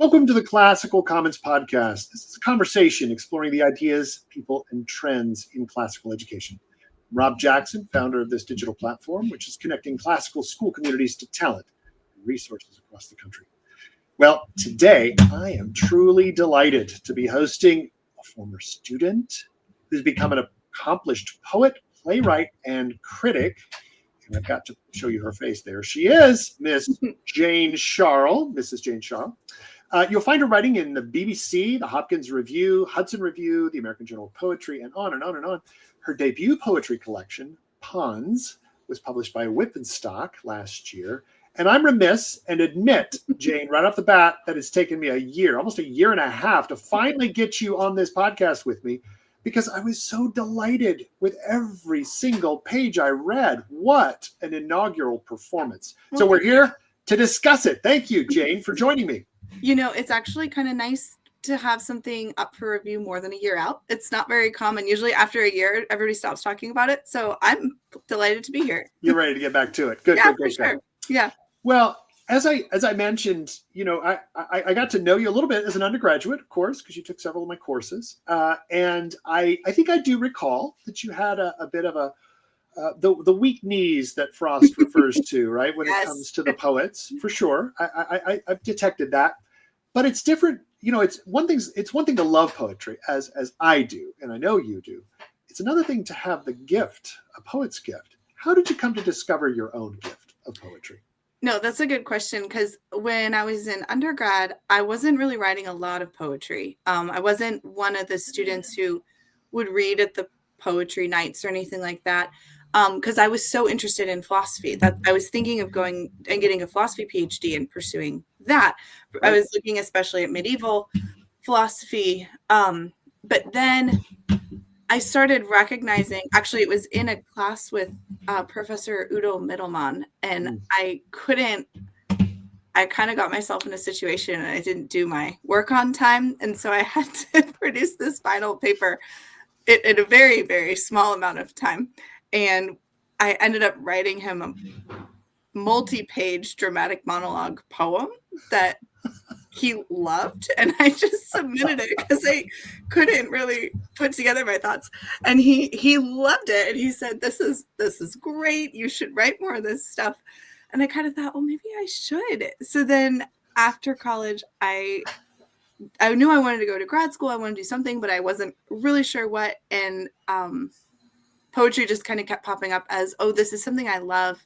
Welcome to the Classical Commons Podcast. This is a conversation exploring the ideas, people, and trends in classical education. I'm Rob Jackson, founder of this digital platform, which is connecting classical school communities to talent and resources across the country. Well, today I am truly delighted to be hosting a former student who's become an accomplished poet, playwright, and critic. And I've got to show you her face. There she is, Miss Jane Scharl, Mrs. Jane Scharl. You'll find her writing in the BBC, the Hopkins Review, Hudson Review, the American Journal of Poetry, and on and on and on. Her debut poetry collection, Ponds, was published by Whippenstock last year. And I'm remiss and admit, Jane, right off the bat, that it's taken me a year, almost a year and a half, to finally get you on this podcast with me, because I was so delighted with every single page I read. What an inaugural performance. So we're here to discuss it. Thank you, Jane, for joining me. You know, it's actually kind of nice to have something up for review more than a year out. It's not very common. Usually after a year, everybody stops talking about it. So I'm delighted to be here. You're ready to get back to it. Good, yeah, good, good. For sure. Yeah. Well, as I mentioned, you know, I got to know you a little bit as an undergraduate, of course, because you took several of my courses. And I think I do recall that you had a bit of the weak knees that Frost refers to, right? When Yes. It comes to the poets, for sure. I've detected that, but it's different. You know, it's one thing to love poetry as I do, and I know you do. It's another thing to have the gift, a poet's gift. How did you come to discover your own gift of poetry? No, that's a good question, because when I was in undergrad, I wasn't really writing a lot of poetry. I wasn't one of the students who would read at the poetry nights or anything like that, because I was so interested in philosophy that I was thinking of going and getting a philosophy PhD and pursuing that. I was looking especially at medieval philosophy, but then I started recognizing, actually, it was in a class with Professor Udo Mittelmann, and I kind of got myself in a situation and I didn't do my work on time. And so I had to produce this final paper in a very, very small amount of time. And I ended up writing him a multi-page dramatic monologue poem that he loved, and I just submitted it because I couldn't really put together my thoughts. And he loved it, and he said, "This is great. You should write more of this stuff." And I kind of thought, well, maybe I should. So then after college, I knew I wanted to go to grad school. I wanted to do something, but I wasn't really sure what. And poetry just kind of kept popping up as, oh, this is something I love.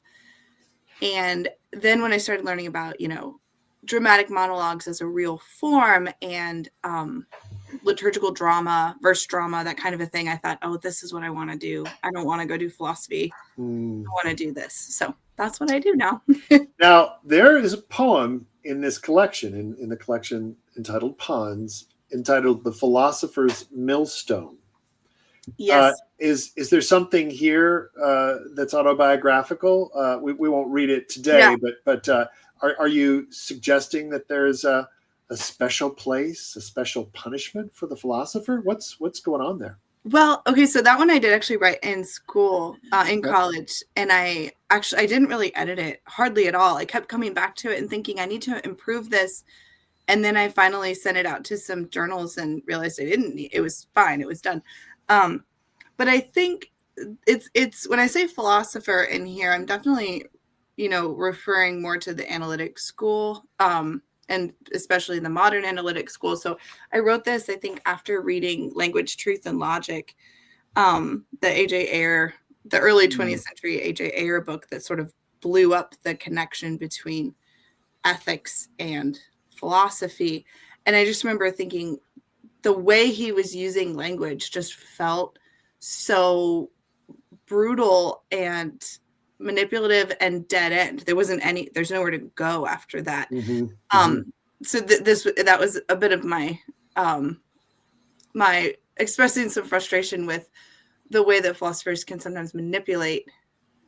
And then when I started learning about, you know, dramatic monologues as a real form and liturgical drama, verse drama, that kind of a thing, I thought, oh, this is what I want to do. I don't want to go do philosophy. I want to do this. So that's what I do now. Now, there is a poem in this collection, in the collection entitled Ponds, entitled The Philosopher's Millstone. Yes. Is there something here that's autobiographical? We won't read it today, but are you suggesting that there's a special place, a special punishment for the philosopher? What's going on there? Well, okay, so that one I did actually write in school, in college, and I didn't really edit it hardly at all. I kept coming back to it and thinking I need to improve this, and then I finally sent it out to some journals and realized I didn't. It was fine. It was done. But I think it's when I say philosopher in here, I'm definitely, you know, referring more to the analytic school, and especially the modern analytic school. So I wrote this, I think, after reading Language, Truth, and Logic, the A.J. Ayer, the early 20th century A.J. Ayer book that sort of blew up the connection between ethics and philosophy. And I just remember thinking the way he was using language just felt so brutal and manipulative and dead end. There's nowhere to go after that. So that was a bit of my my expressing some frustration with the way that philosophers can sometimes manipulate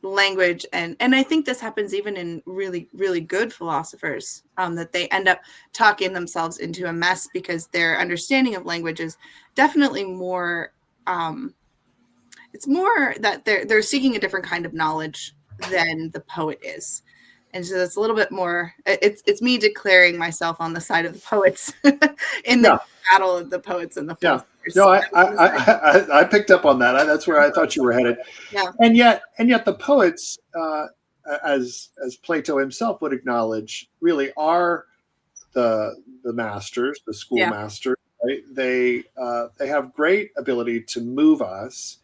language, and I think this happens even in really, really good philosophers, that they end up talking themselves into a mess because their understanding of language is definitely more it's more that they're seeking a different kind of knowledge than the poet is. And so that's a little bit more, it's me declaring myself on the side of the poets in the battle of the poets and the philosophers. No, I picked up on that. That's where I thought you were headed. Yeah. And yet the poets, as Plato himself would acknowledge, really are the masters, the schoolmasters. Right? They have great ability to move us,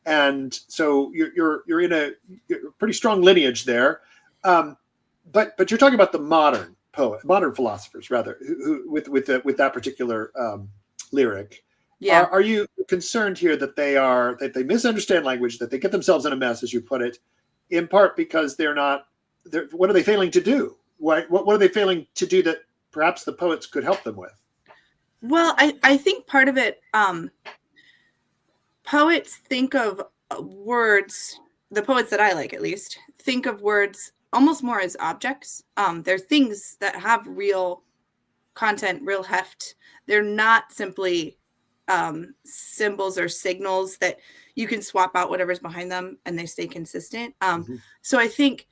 and so you're in a pretty strong lineage there. But you're talking about the modern philosophers, rather, who with that particular lyric. Yeah. Are you concerned here that they misunderstand language, that they get themselves in a mess, as you put it, in part because what are they failing to do? What are they failing to do that perhaps the poets could help them with? Well, I think part of it, poets think of words, the poets that I like at least, think of words almost more as objects. They're things that have real content, real heft. They're not simply symbols or signals that you can swap out whatever's behind them and they stay consistent. So I think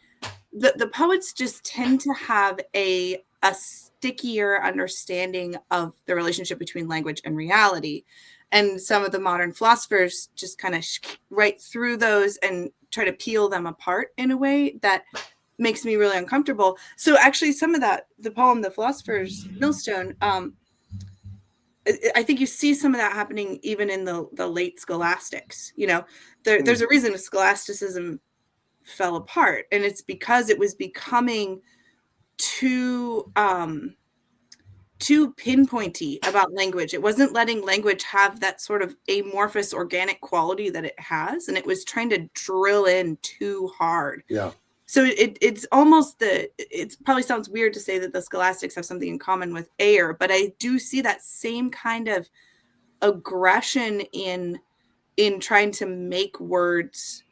the poets just tend to have a stickier understanding of the relationship between language and reality. And some of the modern philosophers just kind of right through those and try to peel them apart in a way that makes me really uncomfortable. So actually some of that, the poem, The Philosopher's Millstone, I think you see some of that happening even in the late scholastics. There's a reason scholasticism fell apart, and it's because it was becoming too pinpointy about language. It wasn't letting language have that sort of amorphous organic quality that it has, and it was trying to drill in too hard. Yeah. So it's almost it probably sounds weird to say that the scholastics have something in common with Ayer, but I do see that same kind of aggression in trying to make words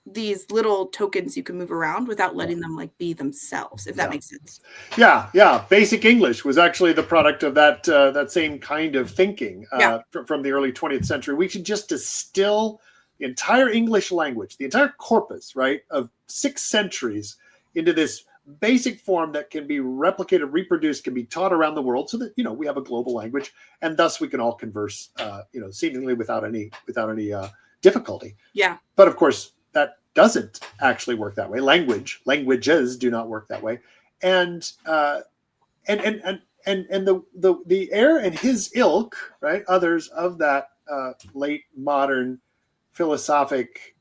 these little tokens you can move around without letting them be themselves, if that makes sense. Yeah. Basic English was actually the product of that same kind of thinking from the early 20th century. We should just distill the entire English language, the entire corpus, right, of 6 centuries into this basic form that can be replicated, reproduced, can be taught around the world, so that we have a global language, and thus we can all converse, seemingly without any difficulty. Yeah. But of course, that doesn't actually work that way. Languages do not work that way, and the Ayer and his ilk, right, others of that late modern philosophic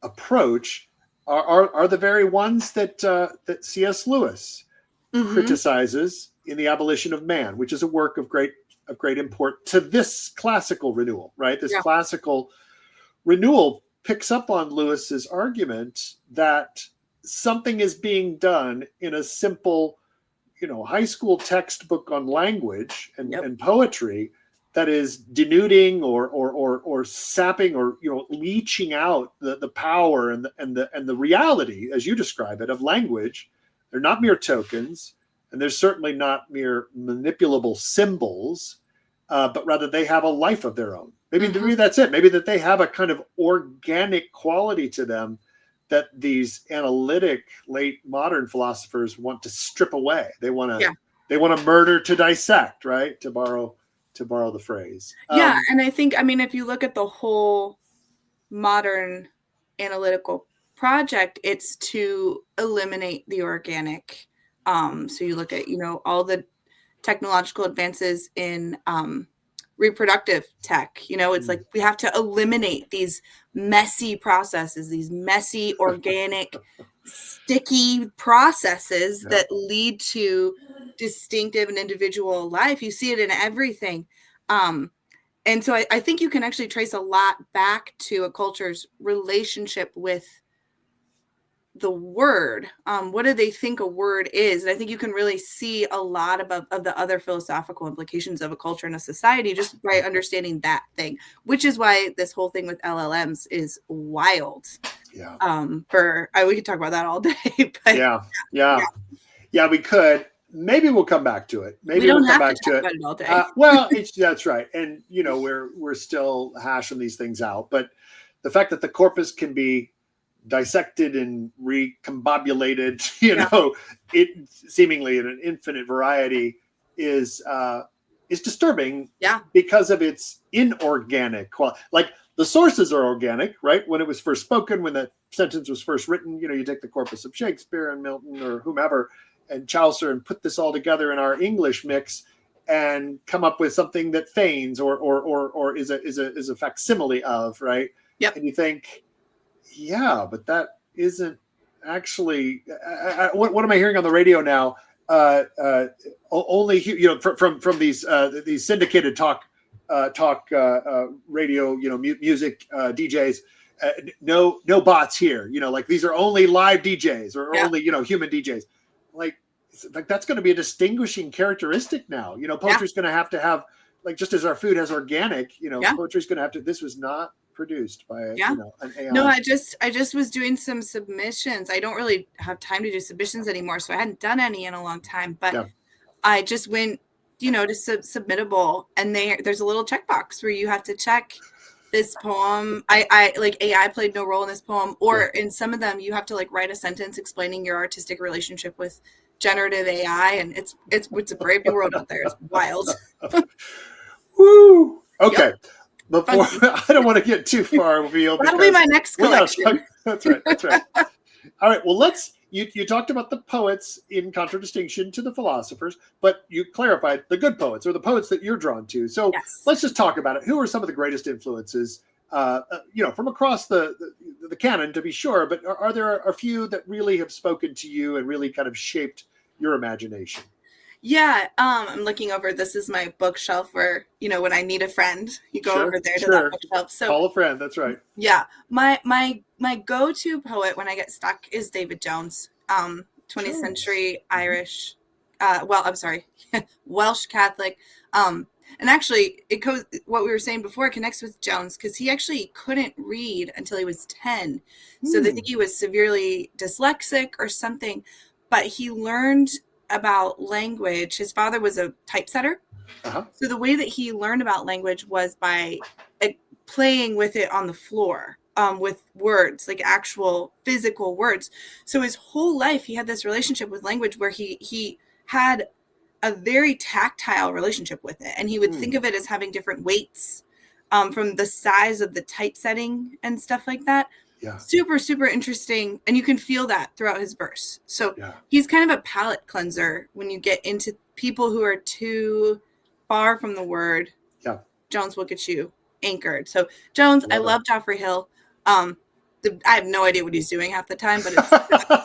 approach are the very ones that C.S. Lewis criticizes in The Abolition of Man, which is a work of great import to this classical renewal, right? This classical renewal picks up on Lewis's argument that something is being done in a simple, high school textbook on language and poetry that is denuding or sapping or leaching out the power and the reality, as you describe it, of language. They're not mere tokens, and they're certainly not mere manipulable symbols, but rather they have a life of their own. Maybe that's it. Maybe that they have a kind of organic quality to them that these analytic late modern philosophers want to strip away. They want to murder to dissect, right? To borrow the phrase. And I think, if you look at the whole modern analytical project, it's to eliminate the organic. So you look at, all the technological advances in reproductive tech. It's like we have to eliminate these messy processes, these messy, organic, sticky processes that lead to distinctive and individual life. You see it in everything. And so I think you can actually trace a lot back to a culture's relationship with the word. What do they think a word is? And I think you can really see a lot of the other philosophical implications of a culture and a society just by understanding that thing, which is why this whole thing with LLMs is wild. Yeah. We could talk about that all day. But yeah, we could. Maybe we'll come back to it. Maybe we'll come back to it. About it all day. That's right. And we're still hashing these things out. But the fact that the corpus can be dissected and recombobulated, it seemingly in an infinite variety is disturbing. Yeah. Because of its inorganic quality. Like the sources are organic, right? When it was first spoken, when that sentence was first written, you take the corpus of Shakespeare and Milton or whomever and Chaucer and put this all together in our English mix and come up with something that feigns or is a facsimile of, right? Yep. And you think, yeah, but that isn't actually. What am I hearing on the radio now? Only from these syndicated talk radio, music DJs. No bots here. Like these are only live DJs or only human DJs. Like that's going to be a distinguishing characteristic now. Poetry's going to have like just as our food has organic. Poetry's going to have to. This was not produced by an AI. No, I just was doing some submissions. I don't really have time to do submissions anymore, so I hadn't done any in a long time. But I just went, to submittable, and there's a little checkbox where you have to check this poem. I like AI played no role in this poem, or in some of them you have to like write a sentence explaining your artistic relationship with generative AI, and it's a brave new world out there. It's wild. Woo. Okay. Yep. Before I don't want to get too far afield. That'll be my next collection. That's right. All right. Well, you talked about the poets in contradistinction to the philosophers, but you clarified the good poets or the poets that you're drawn to. So let's just talk about it. Who are some of the greatest influences, from across the canon, to be sure, but are there a few that really have spoken to you and really kind of shaped your imagination? Yeah, I'm looking over. This is my bookshelf where, when I need a friend, you go over there to that bookshelf. So call a friend. That's right. Yeah, my go-to poet when I get stuck is David Jones, 20th century Irish. Welsh Catholic. And actually, it goes what we were saying before. It connects with Jones because he actually couldn't read until he was 10. So they think he was severely dyslexic or something, but he learned about language. His father was a typesetter. So the way that he learned about language was by playing with it on the floor, with words, like actual physical words. So his whole life, he had this relationship with language where he had a very tactile relationship with it. And he would think of it as having different weights from the size of the typesetting and stuff like that. Yeah. Super, super interesting. And you can feel that throughout his verse. So he's kind of a palate cleanser when you get into people who are too far from the word. Yeah. Jones will get you anchored. So Jones, I love Joffrey Hill. I have no idea what he's doing half the time, but it's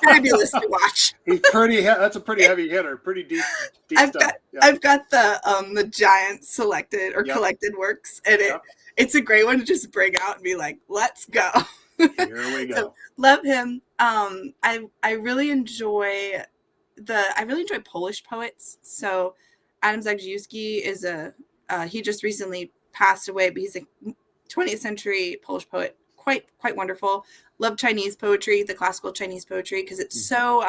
fabulous to watch. He's that's a pretty heavy hitter, pretty deep stuff. I've got the giant selected or collected works, and it's a great one to just bring out and be like, let's go. Here we go. So, love him. I really enjoy Polish poets. So Adam Zagrzewski is he just recently passed away, but he's a 20th century Polish poet, quite wonderful. Love Chinese poetry, the classical Chinese poetry, because it's so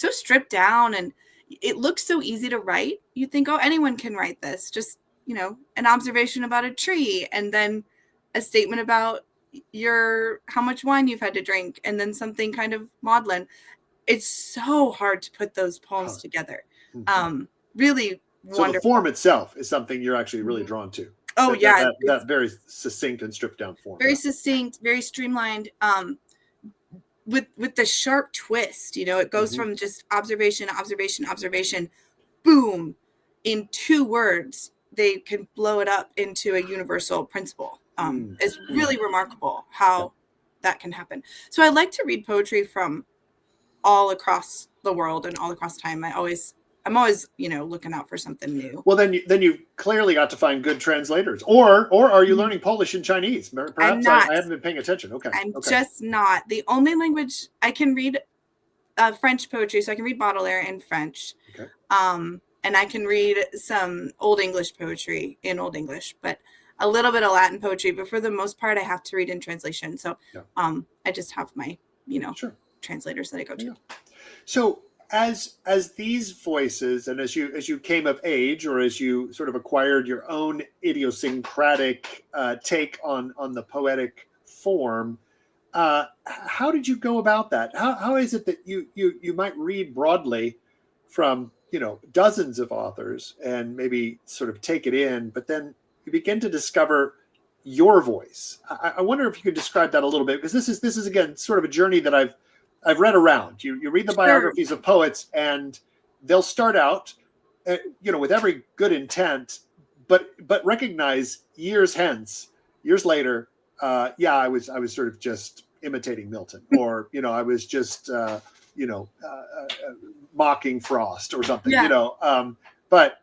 stripped down and it looks so easy to write. You think, oh, anyone can write this. Just an observation about a tree, and then a statement about how much wine you've had to drink, and then something kind of maudlin. It's so hard to put those poems together. Really wonderful. So the form itself is something you're actually really drawn to. Oh, that very succinct and stripped down form. Very succinct, very streamlined, with the sharp twist. It goes from just observation, boom, in 2 words, they can blow it up into a universal principle. It's really remarkable how that can happen. So I like to read poetry from all across the world and all across time. I'm always looking out for something new. Well, then you clearly got to find good translators, or are you learning Polish and Chinese? Perhaps I haven't been paying attention. Okay, I'm just not. The only language I can read French poetry, so I can read Baudelaire in French. Okay. And I can read some Old English poetry in Old English, but a little bit of Latin poetry, but for the most part, I have to read in translation. So I just have my, translators that I go to. Yeah. So as these voices, and as you came of age, or as you sort of acquired your own idiosyncratic take on the poetic form, How did you go about that? How is it that you might read broadly from dozens of authors and maybe sort of take it in, but then you begin to discover your voice? I wonder if you could describe that a little bit, because this is again sort of a journey that I've read around. You read the biographies of poets, and they'll start out, with every good intent, but recognize years later, I was sort of just imitating Milton, or I was just mocking Frost or something, but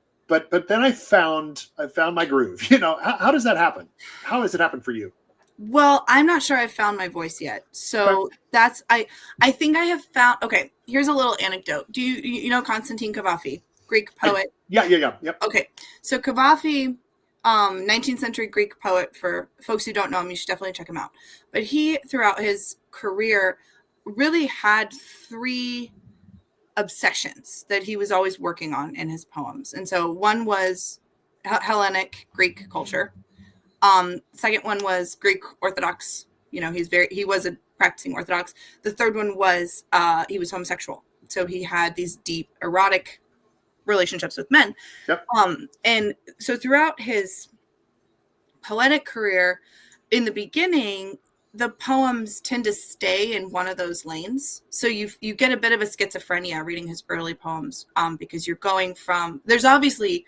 then I found my groove. How does that happen? How has it happened for you? Well, I'm not sure I've found my voice yet. So that's I think I have found. Okay, here's a little anecdote. Do you know Constantine Cavafy, Greek poet? Yep. Okay, so Cavafy, 19th century Greek poet. For folks who don't know him, you should definitely check him out. But he, throughout his career, really had three obsessions that he was always working on in his poems. And so one was Hellenic Greek culture. Second one was Greek Orthodox. He was a practicing Orthodox. The third one was he was homosexual. So he had these deep erotic relationships with men. Yep. And so throughout his poetic career, in the beginning, the poems tend to stay in one of those lanes. So you get a bit of a schizophrenia reading his early poems, because you're going from, there's obviously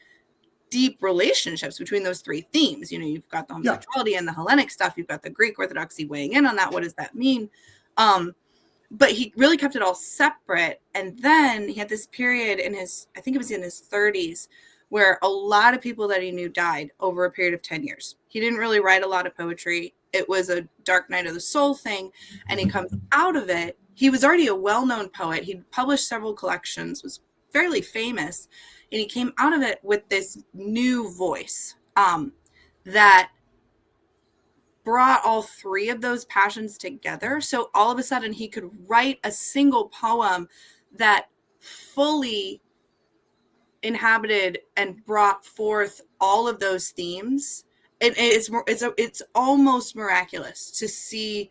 deep relationships between those three themes. You've got the homosexuality and the Hellenic stuff. You've got the Greek Orthodoxy weighing in on that. What does that mean? But he really kept it all separate. And then he had this period I think it was in his 30s, where a lot of people that he knew died over a period of 10 years. He didn't really write a lot of poetry. It was a dark night of the soul thing. And he comes out of it. He was already a well-known poet. He'd published several collections, was fairly famous. And he came out of it with this new voice that brought all three of those passions together. So all of a sudden he could write a single poem that fully inhabited and brought forth all of those themes. It's almost miraculous to see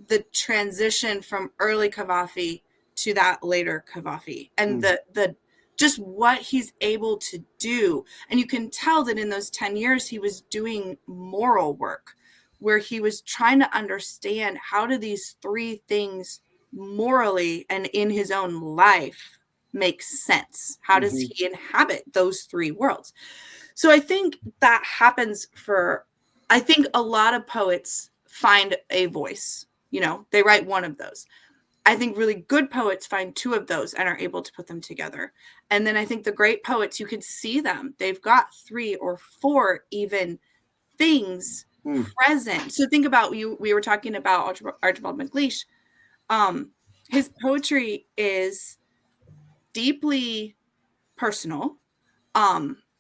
the transition from early Cavafy to that later Cavafy, and the just what he's able to do. And you can tell that in those 10 years he was doing moral work, where he was trying to understand, how do these three things morally and in his own life make sense? How does he inhabit those three worlds? So I think that happens I think a lot of poets find a voice, they write one of those. I think really good poets find two of those and are able to put them together. And then I think the great poets, you could see them. They've got 3 or 4 even things present. So think about, we were talking about Archibald MacLeish. His poetry is deeply personal.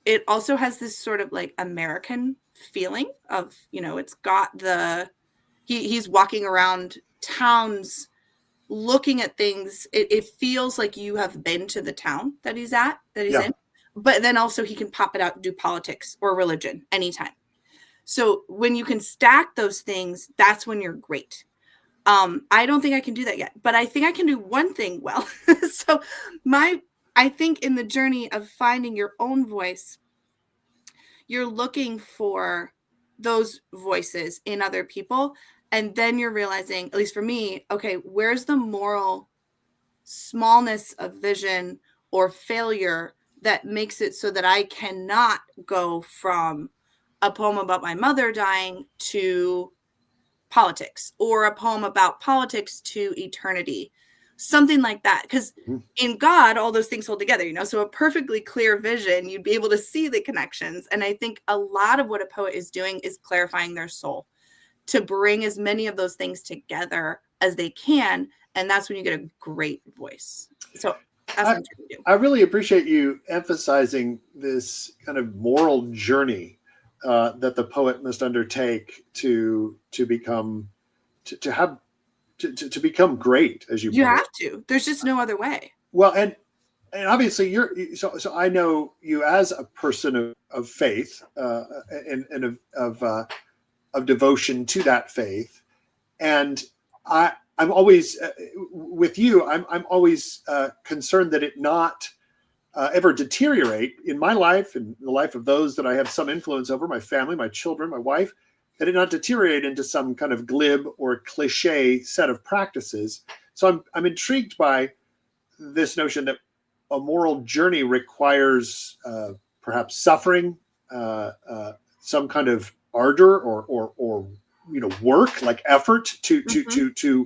It also has this sort of like American feeling of, it's got he's walking around towns looking at things. It feels like you have been to the town that he's in, but then also he can pop it out and do politics or religion anytime. So when you can stack those things, that's when you're great. I don't think I can do that yet, but I think I can do one thing well. So I think in the journey of finding your own voice, you're looking for those voices in other people. And then you're realizing, at least for me, okay, where's the moral smallness of vision or failure that makes it so that I cannot go from a poem about my mother dying to politics, or a poem about politics to eternity, something like that. Because in God, all those things hold together, so a perfectly clear vision, you'd be able to see the connections. And I think a lot of what a poet is doing is clarifying their soul to bring as many of those things together as they can. And that's when you get a great voice. So that's what I'm trying to do. I really appreciate you emphasizing this kind of moral journey that the poet must undertake to become to become great, as you have to. There's just no other way. Well, and obviously so I know you as a person of faith and of devotion to that faith, and I'm always with you. I'm always concerned that it not ever deteriorate in my life and the life of those that I have some influence over, my family, my children, my wife, that it not deteriorate into some kind of glib or cliche set of practices. So I'm intrigued by this notion that a moral journey requires perhaps suffering, some kind of ardor or work, like effort to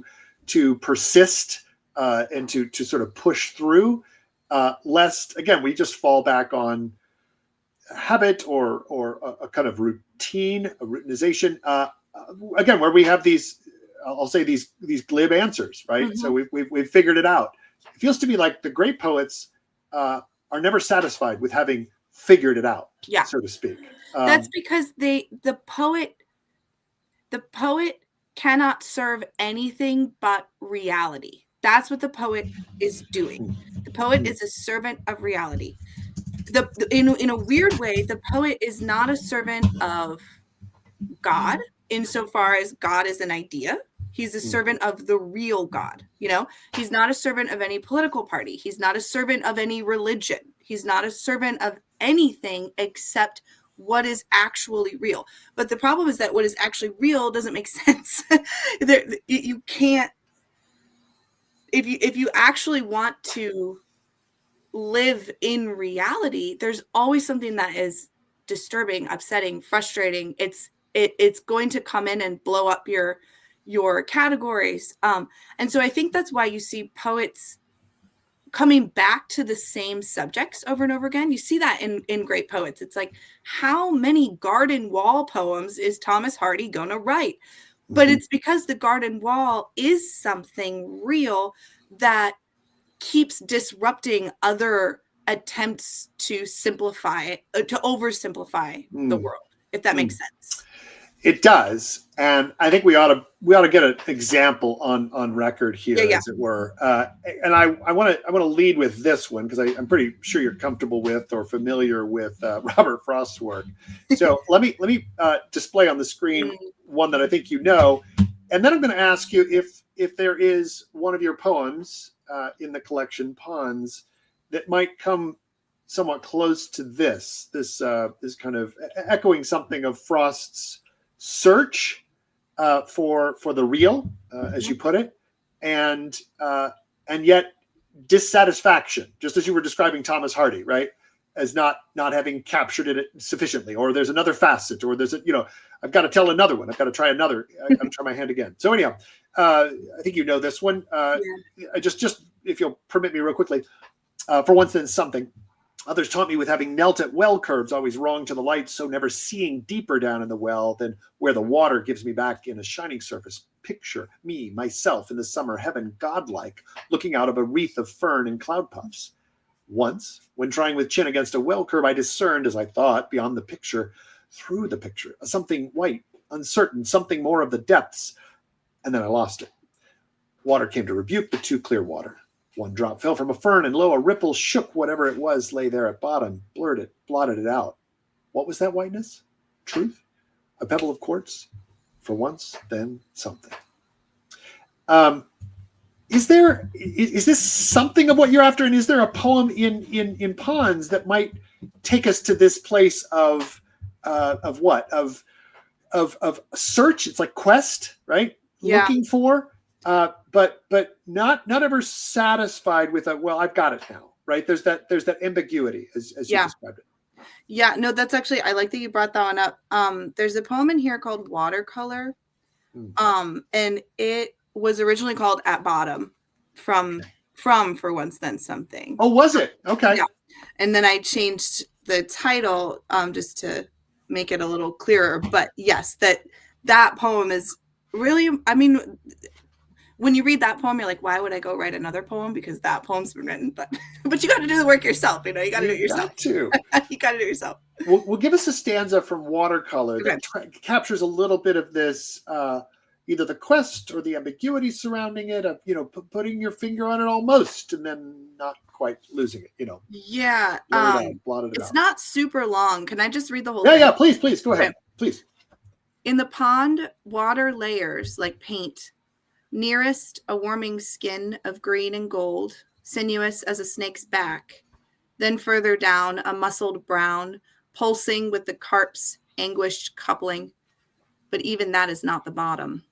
persist and to sort of push through, lest again we just fall back on habit or a kind of routine, a routinization. Again, where we have these, I'll say these glib answers, right? So we've figured it out. It feels to me like the great poets are never satisfied with having figured it out, so to speak. That's because the poet cannot serve anything but reality. That's what the poet is doing. The poet is a servant of reality. In a weird way, the poet is not a servant of God insofar as God is an idea. He's a servant of the real God. He's not a servant of any political party. He's not a servant of any religion. He's not a servant of anything except what is actually real. But the problem is that what is actually real doesn't make sense. You can't, if you actually want to live in reality, there's always something that is disturbing, upsetting, frustrating. It's going to come in and blow up your categories. And so I think that's why you see poets coming back to the same subjects over and over again. You see that in great poets. It's like, how many garden wall poems is Thomas Hardy going to write? But it's because the garden wall is something real that keeps disrupting other attempts to simplify, to oversimplify the world, if that makes sense. It does, and I think we ought to get an example on record here, as it were. And I want to lead with this one because I'm pretty sure you're comfortable with or familiar with Robert Frost's work. So let me display on the screen one that I think you know, and then I'm going to ask you if there is one of your poems in the collection Ponds that might come somewhat close to this kind of echoing something of Frost's search for the real, as you put it, and yet dissatisfaction, just as you were describing Thomas Hardy, right, as not having captured it sufficiently, or there's another facet, or there's I've got to tell another one, I've got to try another, I've got to try my hand again. So anyhow, I think you know this one. Just if you'll permit me real quickly, for once then something. Others taught me with having knelt at well curbs, always wrong to the light, so never seeing deeper down in the well than where the water gives me back in a shining surface. Picture me, myself, in the summer heaven, godlike, looking out of a wreath of fern and cloud puffs. Once, when trying with chin against a well curb, I discerned, as I thought, beyond the picture, through the picture, something white, uncertain, something more of the depths, and then I lost it. Water came to rebuke the too clear water. One drop fell from a fern, and lo, a ripple shook whatever it was lay there at bottom, blurred it, blotted it out. What was that whiteness? Truth? A pebble of quartz? For once, then something. Is this something of what you're after? And is there a poem in Ponds that might take us to this place of what? Of search? It's like quest, right? Yeah. Looking for. But not ever satisfied with I've got it now, right? There's that ambiguity as you described it. Yeah, no, that's actually, I like that you brought that one up. There's a poem in here called Watercolor. And it was originally called At Bottom from For Once Then Something. Oh, was it? Okay. Yeah. And then I changed the title just to make it a little clearer. But yes, that poem is really, I mean, when you read that poem, you're like, why would I go write another poem? Because that poem's been written, but you got to do the work yourself. You got to do it yourself. You got to do it yourself. Well, give us a stanza from Watercolor that captures a little bit of this, either the quest or the ambiguity surrounding it, of putting your finger on it almost, and then not quite losing it. Yeah. Blotted it out. It's not super long. Can I just read the whole thing? Yeah. Please go ahead. Please. In the pond, water layers like paint Nearest, a warming skin of green and gold, sinuous as a snake's back. Then further down, a muscled brown, pulsing with the carp's anguished coupling. But even that is not the bottom.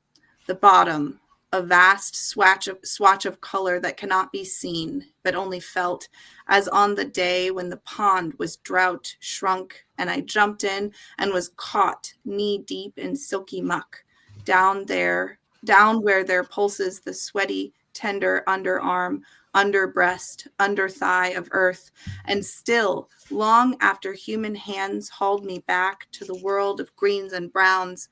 The bottom, a vast swatch of color that cannot be seen, but only felt, as on the day when the pond was drought shrunk, and I jumped in and was caught knee-deep in silky muck, down where there pulses the sweaty, tender underarm, under breast, under thigh of earth, and still, long after human hands hauled me back to the world of greens and browns,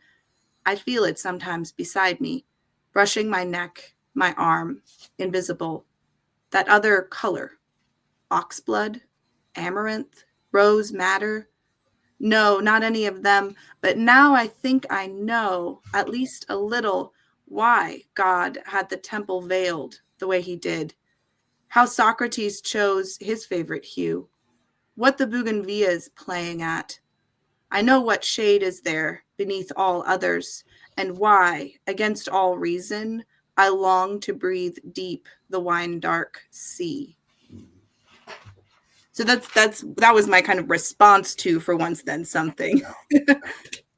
I feel it sometimes beside me, brushing my neck, my arm, invisible. That other color, oxblood, amaranth, rose madder. No, not any of them, but now I think I know, at least a little, why God had the temple veiled the way he did. How Socrates chose his favorite hue. What the bougainvillea's playing at. I know what shade is there beneath all others, and why, against all reason, I long to breathe deep the wine dark sea. So that was my kind of response to For Once Then Something.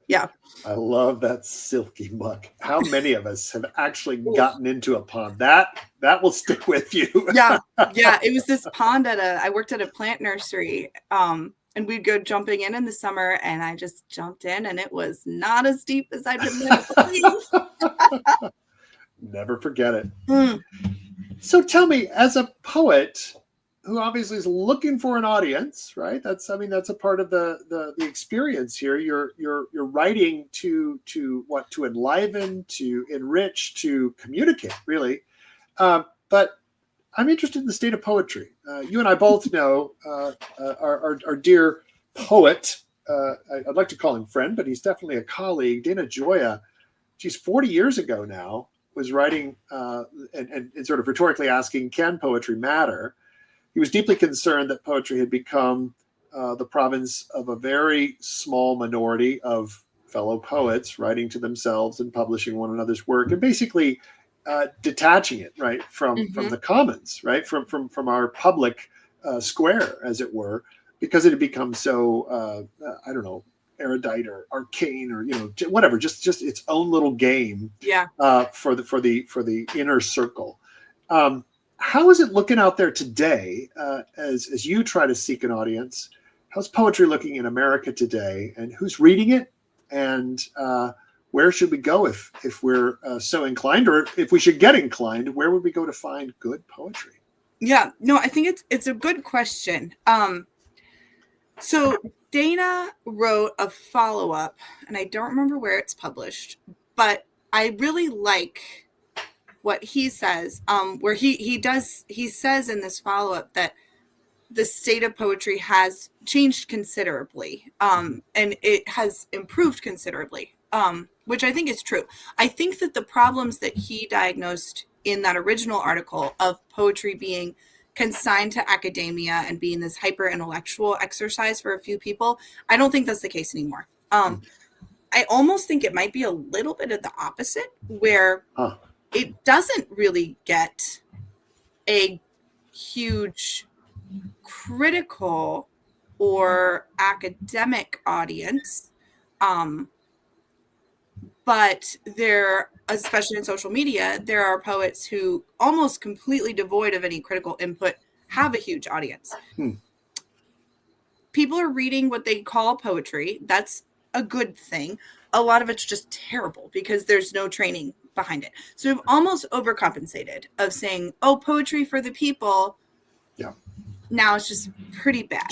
Yeah. I love that silky muck. How many of us have actually gotten into a pond? That will stick with you. Yeah. It was this pond I worked at a plant nursery, and we'd go jumping in the summer, and I just jumped in, and it was not as deep as I'd been led to believe. Never forget it. So tell me, as a poet who obviously is looking for an audience, right? That's a part of the experience here. You're writing to enliven, to enrich, to communicate, really. But I'm interested in the state of poetry. You and I both know our dear poet. I'd like to call him friend, but he's definitely a colleague. Dana Gioia. She's 40 years ago now was writing and sort of rhetorically asking, can poetry matter? He was deeply concerned that poetry had become the province of a very small minority of fellow poets writing to themselves and publishing one another's work, and basically detaching it, right, from the commons, right, from our public square, as it were, because it had become so I don't know, erudite or arcane or whatever, just its own little game. Yeah. For the inner circle. How is it looking out there today as you try to seek an audience? How's poetry looking in America today, and who's reading it, and where should we go if we're so inclined, or if we should get inclined, where would we go to find good poetry? Yeah, no, I think it's a good question. So Dana wrote a follow-up, and I don't remember where it's published, but I really like what he says, where he says in this follow-up that the state of poetry has changed considerably, and it has improved considerably, which I think is true. I think that the problems that he diagnosed in that original article of poetry being consigned to academia and being this hyper intellectual exercise for a few people, I don't think that's the case anymore. I almost think it might be a little bit of the opposite, where it doesn't really get a huge critical or academic audience, but there, especially in social media, there are poets who, almost completely devoid of any critical input, have a huge audience. People are reading what they call poetry. That's a good thing. A lot of it's just terrible because there's no training behind it. So we've almost overcompensated of saying, oh, poetry for the people. Yeah. Now it's just pretty bad.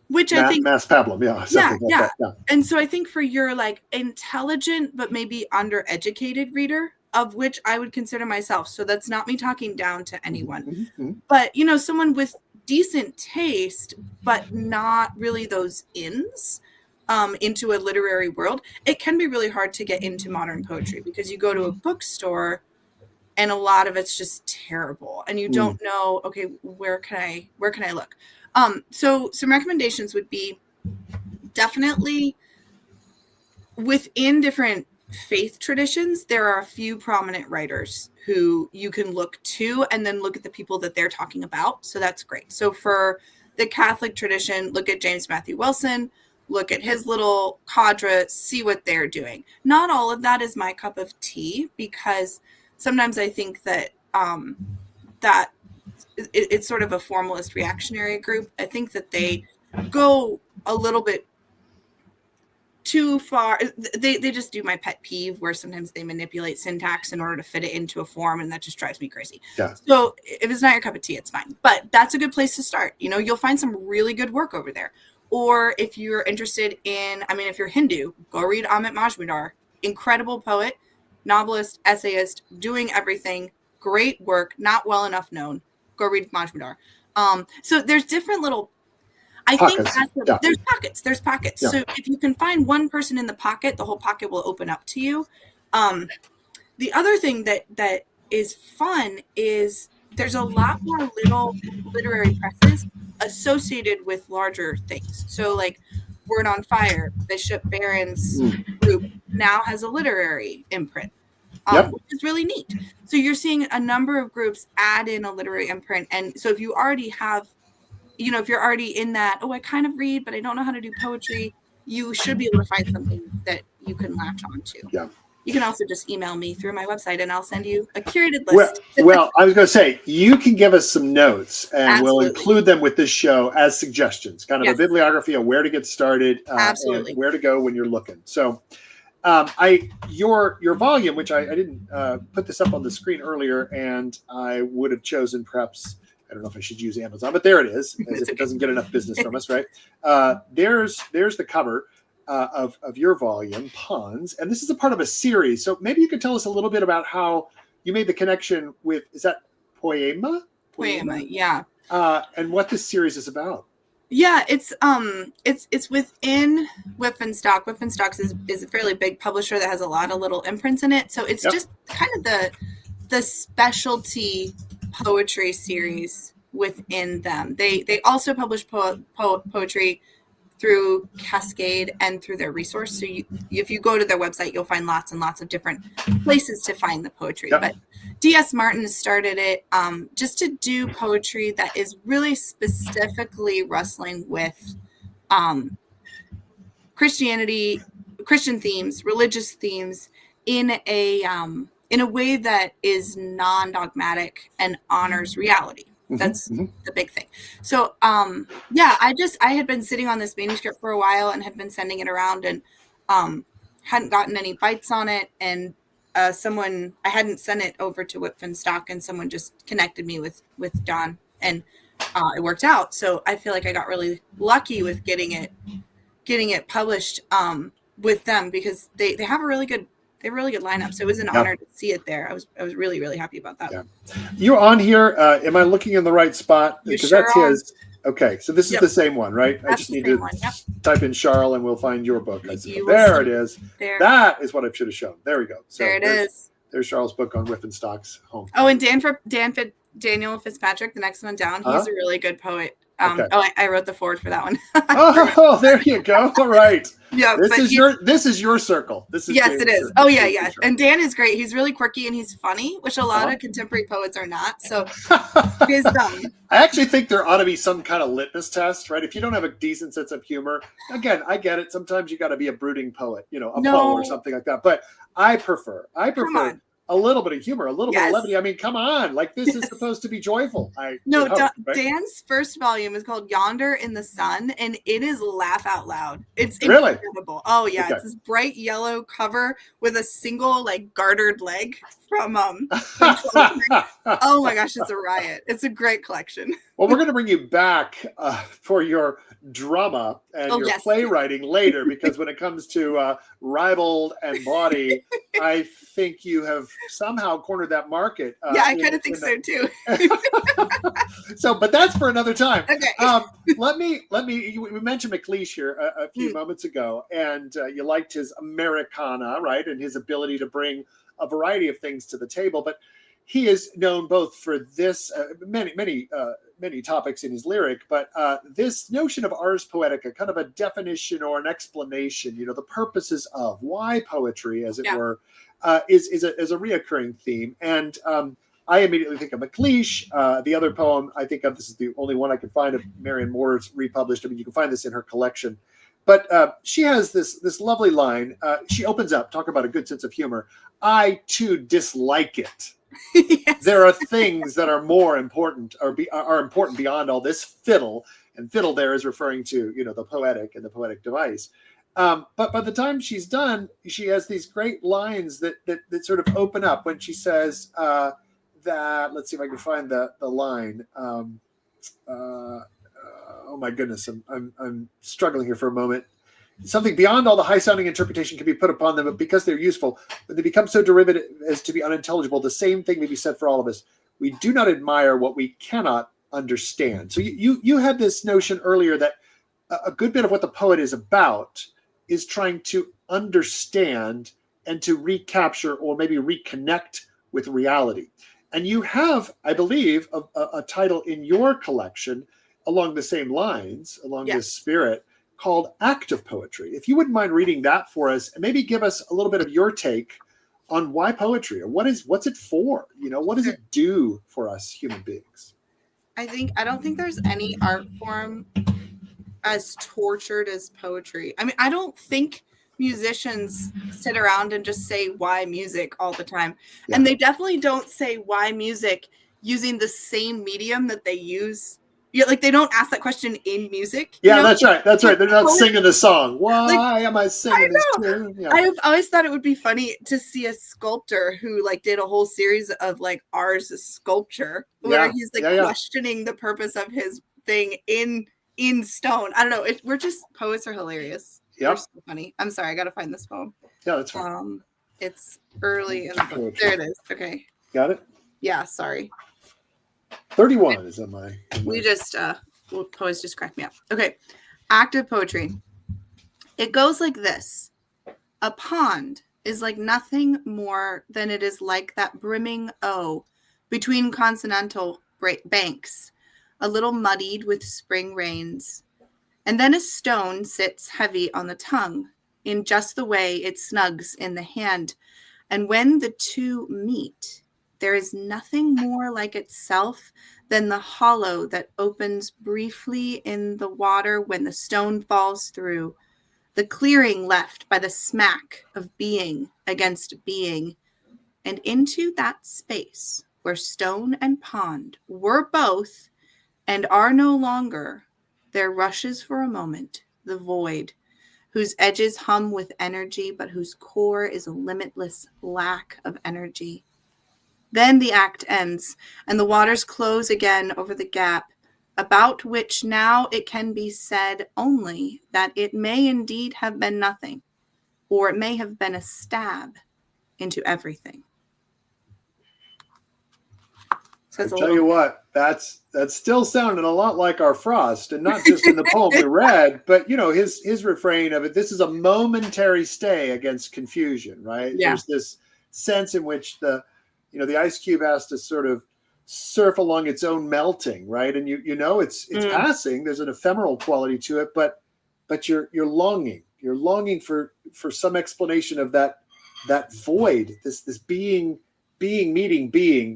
Which I think mass pablum, something like that. Yeah. And so I think for your intelligent but maybe undereducated reader, of which I would consider myself, so that's not me talking down to anyone, but someone with decent taste, but not really those ins into a literary world, it can be really hard to get into modern poetry because you go to a bookstore and a lot of it's just terrible and you don't know, okay, where can I look? So some recommendations would be definitely within different faith traditions, there are a few prominent writers who you can look to and then look at the people that they're talking about. So that's great. So for the Catholic tradition, look at James Matthew Wilson, look at his little cadre, see what they're doing. Not all of that is my cup of tea, because sometimes I think that that it's sort of a formalist reactionary group. I think that they go a little bit too far. They just do my pet peeve, where sometimes they manipulate syntax in order to fit it into a form, and that just drives me crazy. Yeah. So if it's not your cup of tea, it's fine. But that's a good place to start. You know, you'll find some really good work over there. Or if you're interested in, I mean, if you're Hindu, go read Amit Majumdar. Incredible poet, novelist, essayist, doing everything. Great work, not well enough known. Go read Majumdar. So there's different little, I Pockets. think Yeah. there's pockets. Yeah. So if you can find one person in the pocket, the whole pocket will open up to you. The other thing that is fun is there's a lot more little literary presses associated with larger things. So like Word on Fire, Bishop Barron's group now has a literary imprint, which is really neat. So you're seeing a number of groups add in a literary imprint. And so if you already have, you know, if you're already in that, oh, I kind of read, but I don't know how to do poetry, you should be able to find something that you can latch on to. Yeah. You can also just email me through my website and I'll send you a curated list. Well, I was going to say, you can give us some notes and Absolutely. we'll include them with this show as suggestions, kind of Yes. a bibliography of where to get started Absolutely. and where to go when you're looking. So your volume, which I didn't put this up on the screen earlier, and I would have chosen perhaps, I don't know if I should use Amazon, but there it is, as if it doesn't get enough business from us, right? There's the cover of your volume, Puns, and this is a part of a series. So maybe you could tell us a little bit about how you made the connection with, is that Poema? Poema, yeah. And what this series is about. Yeah, it's within Whiffenstock. Whiffenstock is a fairly big publisher that has a lot of little imprints in it. So it's just kind of the specialty poetry series within them. They also publish poetry through Cascade and through their resource. So if you go to their website, you'll find lots and lots of different places to find the poetry. Yep. But D.S. Martin started it just to do poetry that is really specifically wrestling with Christianity, Christian themes, religious themes in a way that is non-dogmatic and honors reality. That's the big thing. So, I had been sitting on this manuscript for a while and had been sending it around and hadn't gotten any bites on it. And I hadn't sent it over to Whiffenstock, and someone just connected me with Don, and it worked out. So I feel like I got really lucky with getting it published with them, because they have a really good lineup. So it was an honor to see it there. I was really, really happy about that. Yeah. You're on here. Am I looking in the right spot? Because sure that's his. Okay, so this is the same one, right? That's I just need the to same one. type in Scharl and we'll find your book. You there it is. There. That is what I should have shown. There we go. So there it is. There's Scharl's book on Whiffenstock's home. Oh, and Daniel Fitzpatrick, the next one down, he's a really good poet. Okay. I wrote the forward for that one. Oh, there you go. All right. Yeah, this is your circle. This is yes, it is. Circle. Oh yeah. And Dan is great. He's really quirky and he's funny, which a lot of contemporary poets are not. So his I actually think there ought to be some kind of litmus test, right? If you don't have a decent sense of humor, again, I get it. Sometimes you got to be a brooding poet, a Poe or something like that. But I prefer a little bit of humor, a little bit of levity. I mean, come on. Like, this is supposed to be joyful. Dan's first volume is called Yonder in the Sun, and it is laugh out loud. It's really incredible. Oh, yeah. Okay. It's this bright yellow cover with a single, gartered leg from oh, my gosh, it's a riot. It's a great collection. Well, we're going to bring you back for your drama and your playwriting later, because when it comes to Ribald and Bawdy, I think you have somehow cornered that market. I kind of think so too. But that's for another time. Okay. We mentioned McLeish here a few moments ago, and you liked his Americana, right? And his ability to bring a variety of things to the table. But he is known both for this many topics in his lyric, but this notion of ars poetica, kind of a definition or an explanation, the purposes of why poetry, as it were, is a reoccurring theme. And I immediately think of MacLeish. The other poem I think of, this is the only one I can find of Marianne Moore's republished. I mean, you can find this in her collection. But she has this lovely line. She opens up, talk about a good sense of humor. I, too, dislike it. Yes. There are things that are more important, or are important beyond all this fiddle. And fiddle there is referring to, the poetic and the poetic device. But by the time she's done, she has these great lines that sort of open up when she says that, let's see if I can find the line. Oh my goodness, I'm struggling here for a moment. Something beyond all the high-sounding interpretation can be put upon them, but because they're useful, when they become so derivative as to be unintelligible, the same thing may be said for all of us. We do not admire what we cannot understand. So you had this notion earlier that a good bit of what the poet is about is trying to understand and to recapture or maybe reconnect with reality. And you have, I believe, a title in your collection along the same lines, along this spirit, called Active Poetry. If you wouldn't mind reading that for us, and maybe give us a little bit of your take on why poetry, or what's it for? What does it do for us human beings? I don't think there's any art form as tortured as poetry. I mean, I don't think musicians sit around and just say why music all the time. Yeah. And they definitely don't say why music using the same medium that they use. Like they don't ask that question in music. Yeah, that's right. That's right. They're not singing the song. Why am I singing this tune? Yeah. I've always thought it would be funny to see a sculptor who did a whole series of ars sculpture where he's questioning the purpose of his thing in stone. I don't know. Poets are hilarious. Yeah, they're so funny. I'm sorry, I gotta find this poem. Yeah, that's fine. It's early in the book. There it is. Okay. Got it? Yeah, sorry. 31 is on my. We just poets just crack me up. Okay. Active poetry. It goes like this. A pond is like nothing more than it is like that brimming O between consonantal banks, a little muddied with spring rains. And then a stone sits heavy on the tongue, in just the way it snugs in the hand. And when the two meet, there is nothing more like itself than the hollow that opens briefly in the water when the stone falls through, the clearing left by the smack of being against being, and into that space where stone and pond were both and are no longer, there rushes for a moment the void, whose edges hum with energy, but whose core is a limitless lack of energy. Then the act ends, and the waters close again over the gap, about which now it can be said only that it may indeed have been nothing, or it may have been a stab into everything. So I tell you what, that's still sounding a lot like our Frost, and not just in the poem we read, but his refrain of it. This is a momentary stay against confusion, right? Yeah. There's this sense in which the ice cube has to sort of surf along its own melting, right? And it's passing. There's an ephemeral quality to it, but you're longing. You're longing for some explanation of that void. This being meeting being,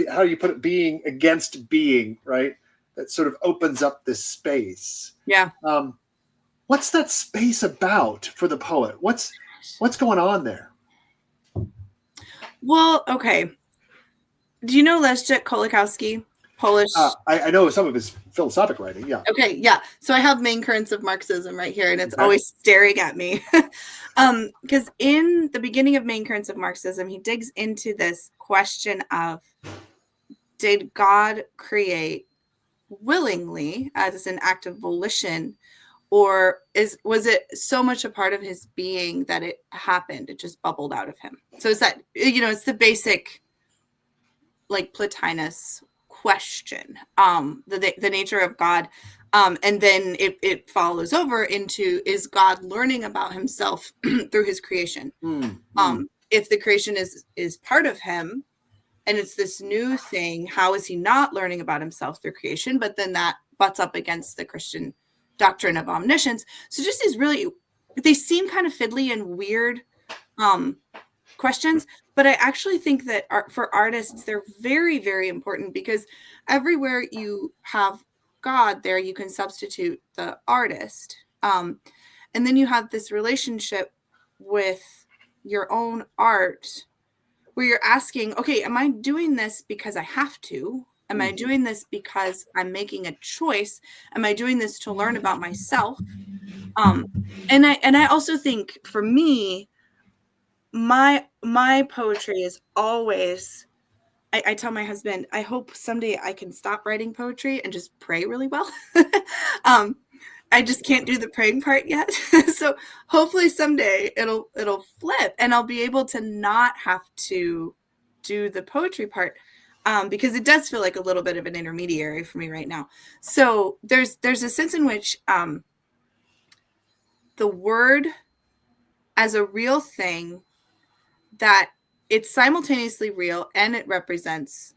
how do you put it? Being against being, right? That sort of opens up this space. Yeah. What's that space about for the poet? What's going on there? Well, okay. Do you know Leszek Kolakowski? Polish. I know some of his philosophic writing. Yeah. Okay. Yeah. So I have Main Currents of Marxism right here, and it's always staring at me. Because in the beginning of Main Currents of Marxism, he digs into this question of, did God create willingly as an act of volition, or was it so much a part of his being that it happened? It just bubbled out of him. So it's that, it's the basic Plotinus question, the nature of God. And then it follows over into, is God learning about himself through his creation? If the creation is part of him, and it's this new thing. How is he not learning about himself through creation? But then that butts up against the Christian doctrine of omniscience. So just these really, they seem kind of fiddly and weird questions, but I actually think that for artists, they're very, very important, because everywhere you have God there, you can substitute the artist. And then you have this relationship with your own art where you're asking, okay, am I doing this because I have to? Am I doing this because I'm making a choice? Am I doing this to learn about myself? And I also think, for me, my poetry is always, I tell my husband, I hope someday I can stop writing poetry and just pray really well. I just can't do the praying part yet. So hopefully someday it'll flip and I'll be able to not have to do the poetry part, because it does feel like a little bit of an intermediary for me right now. So there's a sense in which the word as a real thing, that it's simultaneously real and it represents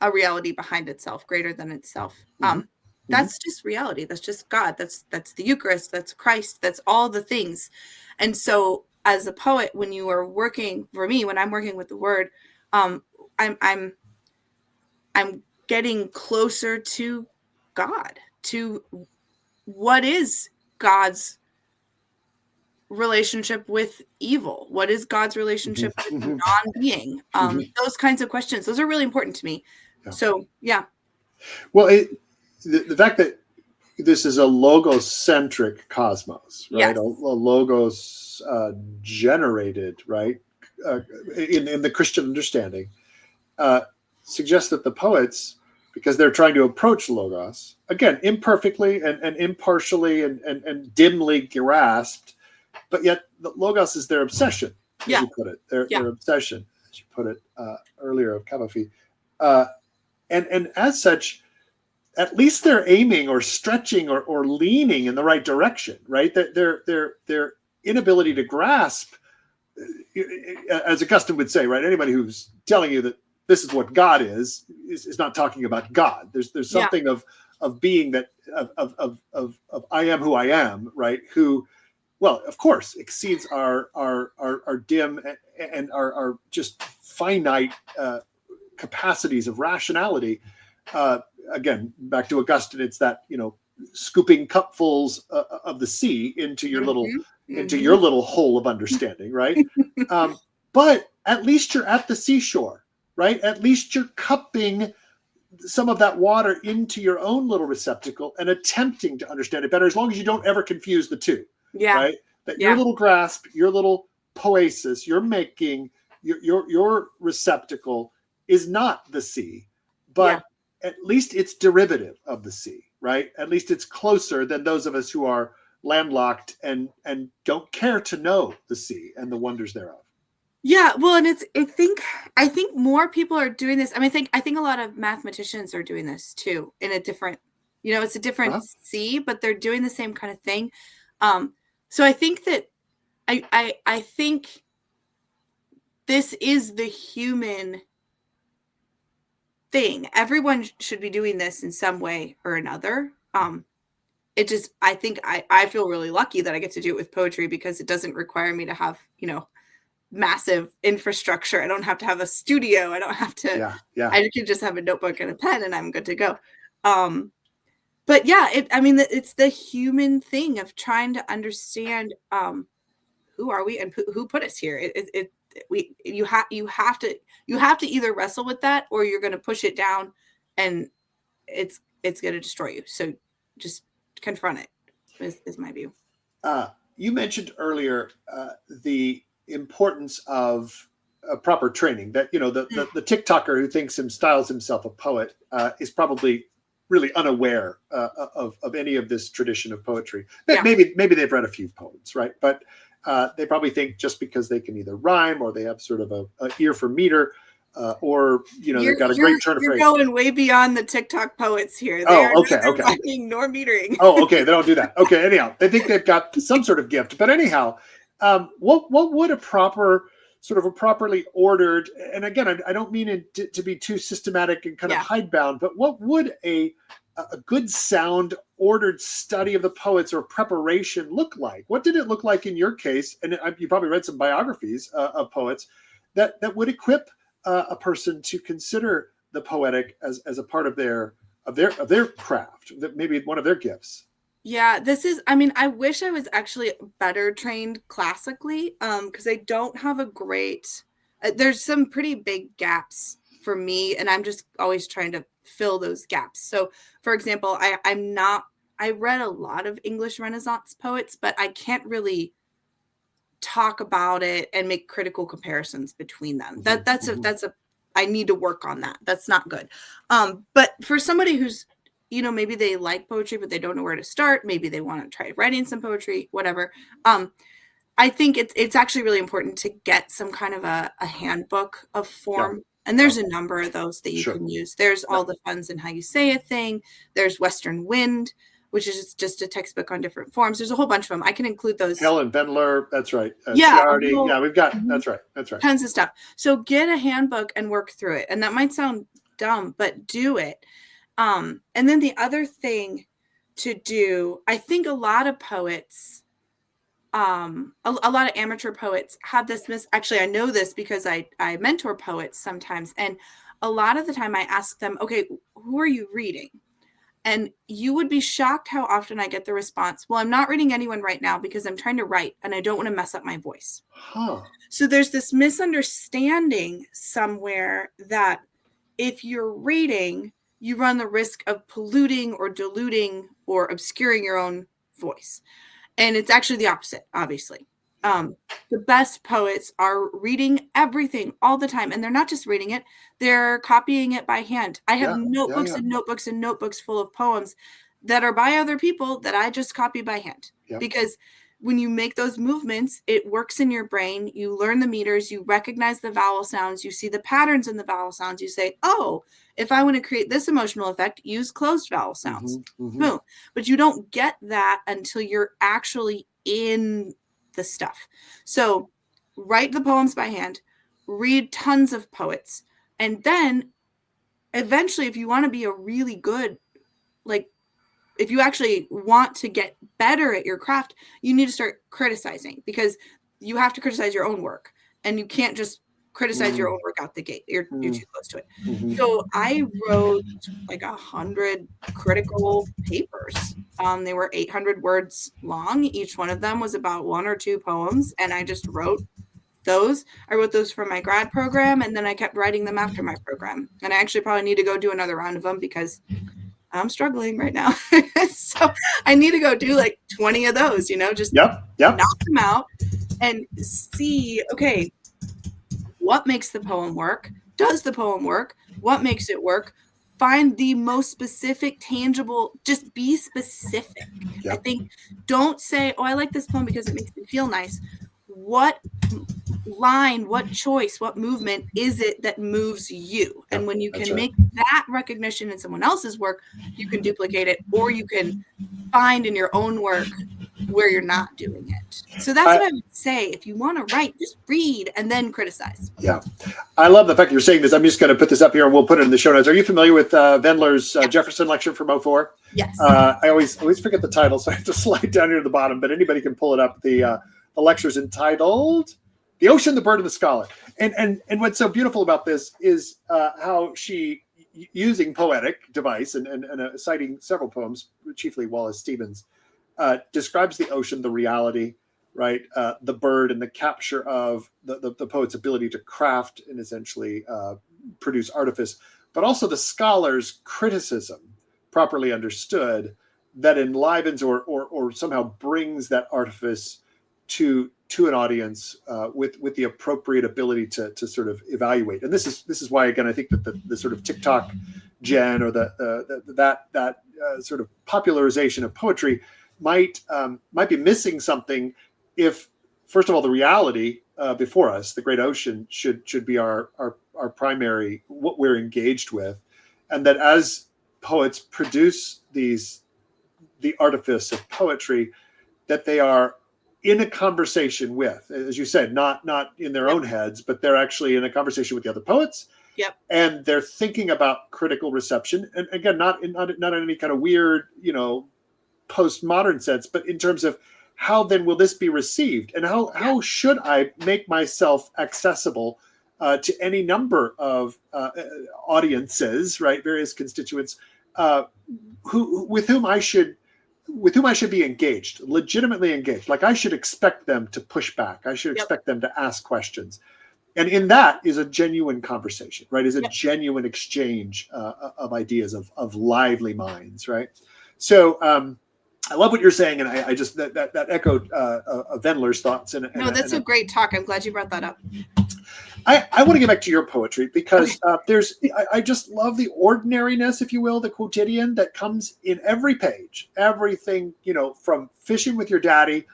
a reality behind itself, greater than itself. That's just reality. That's just God. That's the Eucharist. That's Christ. That's all the things. And so as a poet, when you are working, for me, when I'm working with the word, I'm getting closer to God, to what is God's relationship with evil? What is God's relationship with non-being? Those kinds of questions, those are really important to me. Yeah. So, yeah. Well, the fact that this is a logos-centric cosmos, right? Yes. A logos generated, right? In the Christian understanding, suggests that the poets, because they're trying to approach logos, again, imperfectly and impartially and dimly grasped, but yet the logos is their obsession, as you put it, their obsession, as you put it earlier of Cavafi. And as such, at least they're aiming or stretching or leaning in the right direction, right? Their inability to grasp, as Augustine would say, right? Anybody who's telling you that this is what God is not talking about God. There's something of being that of I am who I am, right? Who, well, of course, exceeds our dim and our just finite capacities of rationality. Again, back to Augustine, it's that, scooping cupfuls of the sea into your little hole of understanding, right? But at least you're at the seashore, right? At least you're cupping some of that water into your own little receptacle and attempting to understand it better, as long as you don't ever confuse the two, right? That your little grasp, your little poesis, you're making your receptacle is not the sea, but at least it's derivative of the sea, right? At least it's closer than those of us who are landlocked and don't care to know the sea and the wonders thereof. Yeah, well, and I think more people are doing this. I mean, I think a lot of mathematicians are doing this too, in a different, it's a different sea, but they're doing the same kind of thing. So I think that I think this is the human thing. Everyone should be doing this in some way or another. I think I feel really lucky that I get to do it with poetry, because it doesn't require me to have, massive infrastructure. I don't have to have a studio. I don't have to, I can just have a notebook and a pen and I'm good to go. But yeah, it's the human thing of trying to understand, who are we and who put us here. You have to either wrestle with that, or you're going to push it down and it's going to destroy you. So just confront it is my view. You mentioned earlier the importance of proper training, that the TikToker who styles himself a poet is probably really unaware of any of this tradition of poetry. Maybe they've read a few poems, right? But they probably think just because they can either rhyme or they have sort of a ear for meter, or they've got a great turn of phrase. You're going way beyond the TikTok poets here. They are neither rhyming nor metering. Oh, okay. They don't do that. Okay. Anyhow, they think they've got some sort of gift. But anyhow, what would a proper sort of a properly ordered, and again, I don't mean it to be too systematic and kind of hidebound, but what would a good, sound, ordered study of the poets or preparation look like? What did it look like in your case? And you probably read some biographies of poets that would equip a person to consider the poetic as a part of their craft, that maybe one of their gifts. Yeah, this is, I mean, I wish I was actually better trained classically, because I don't have a great, there's some pretty big gaps for me, and I'm just always trying to fill those gaps. So, for example, I read a lot of English Renaissance poets, but I can't really talk about it and make critical comparisons between them. That's I need to work on that. That's not good. But for somebody who's, maybe they like poetry, but they don't know where to start. Maybe they want to try writing some poetry, whatever. I think it's actually really important to get some kind of a handbook of form. And there's a number of those that you can use. There's All the Funds and How You Say a Thing. There's Western Wind, which is just a textbook on different forms. There's a whole bunch of them. I can include those. Helen Bendler, that's right. Ciardi, we've got, that's right. Tons of stuff. So get a handbook and work through it. And that might sound dumb, but do it. And then the other thing to do, I think a lot of poets, a lot of amateur poets have this actually, I know this because I mentor poets sometimes. And a lot of the time I ask them, okay, who are you reading? And you would be shocked how often I get the response, well, I'm not reading anyone right now because I'm trying to write and I don't want to mess up my voice. So there's this misunderstanding somewhere that if you're reading, you run the risk of polluting or diluting or obscuring your own voice. And it's actually the opposite, obviously. The best poets are reading everything all the time. And they're not just reading it, they're copying it by hand. I have notebooks and notebooks and notebooks full of poems that are by other people that I just copy by hand. Because when you make those movements, it works in your brain. You learn the meters, you recognize the vowel sounds, you see the patterns in the vowel sounds. You say, oh, if I want to create this emotional effect, use closed vowel sounds. Boom. But you don't get that until you're actually in the stuff. So write the poems by hand, read tons of poets, and then eventually, if you want to be a really good, if you actually want to get better at your craft, you need to start criticizing, because you have to criticize your own work, and you can't just criticize your own work out the gate. You're too close to it. So I wrote 100 critical papers. They were 800 words long. Each one of them was about 1 or 2 poems. And I just wrote those. I wrote those for my grad program, and then I kept writing them after my program. And I actually probably need to go do another round of them because I'm struggling right now. So I need to go do 20 of those, just knock them out and see, okay, what makes the poem work? Does the poem work? What makes it work? Find the most specific, tangible, just be specific. I think don't say, oh, I like this poem because it makes me feel nice. What line, what choice, what movement is it that moves you? And when you can make that recognition in someone else's work, you can duplicate it, or you can find in your own work where you're not doing it. So that's what I would say. If you want to write, just read and then criticize. Yeah. I love the fact you're saying this. I'm just going to put this up here and we'll put it in the show notes. Are you familiar with Wendler's Jefferson lecture from 2004? Yes. I always forget the title, so I have to slide down here to the bottom, but anybody can pull it up. The lecture's entitled The Ocean, the Bird, and the Scholar. And what's so beautiful about this is how she, using poetic device and citing several poems, chiefly Wallace Stevens, describes the ocean, the reality, right? The bird and the capture of the poet's ability to craft and essentially produce artifice, but also the scholar's criticism, properly understood, that enlivens or somehow brings that artifice to an audience with the appropriate ability to sort of evaluate. And this is why, again, I think that the sort of TikTok gen or that sort of popularization of poetry might be missing something if, first of all, the reality before us, the great ocean, should be our primary, what we're engaged with, and that as poets produce the artifice of poetry, that they are in a conversation with, as you said, not in their own heads, but they're actually in a conversation with the other poets. Yep. And they're thinking about critical reception. And again, not in any kind of weird, postmodern sense, but in terms of how then will this be received, and how should I make myself accessible to any number of audiences, right? Various constituents with whom I should be engaged, legitimately engaged. Like I should expect them to push back. I should expect them to ask questions. And in that is a genuine conversation, right? Is a genuine exchange of ideas, of lively minds, right? So I love what you're saying, and I just that echoed Wendler's thoughts. That's a great talk. I'm glad you brought that up. I want to get back to your poetry because I just love the ordinariness, if you will, the quotidian that comes in every page. Everything, from fishing with your daddy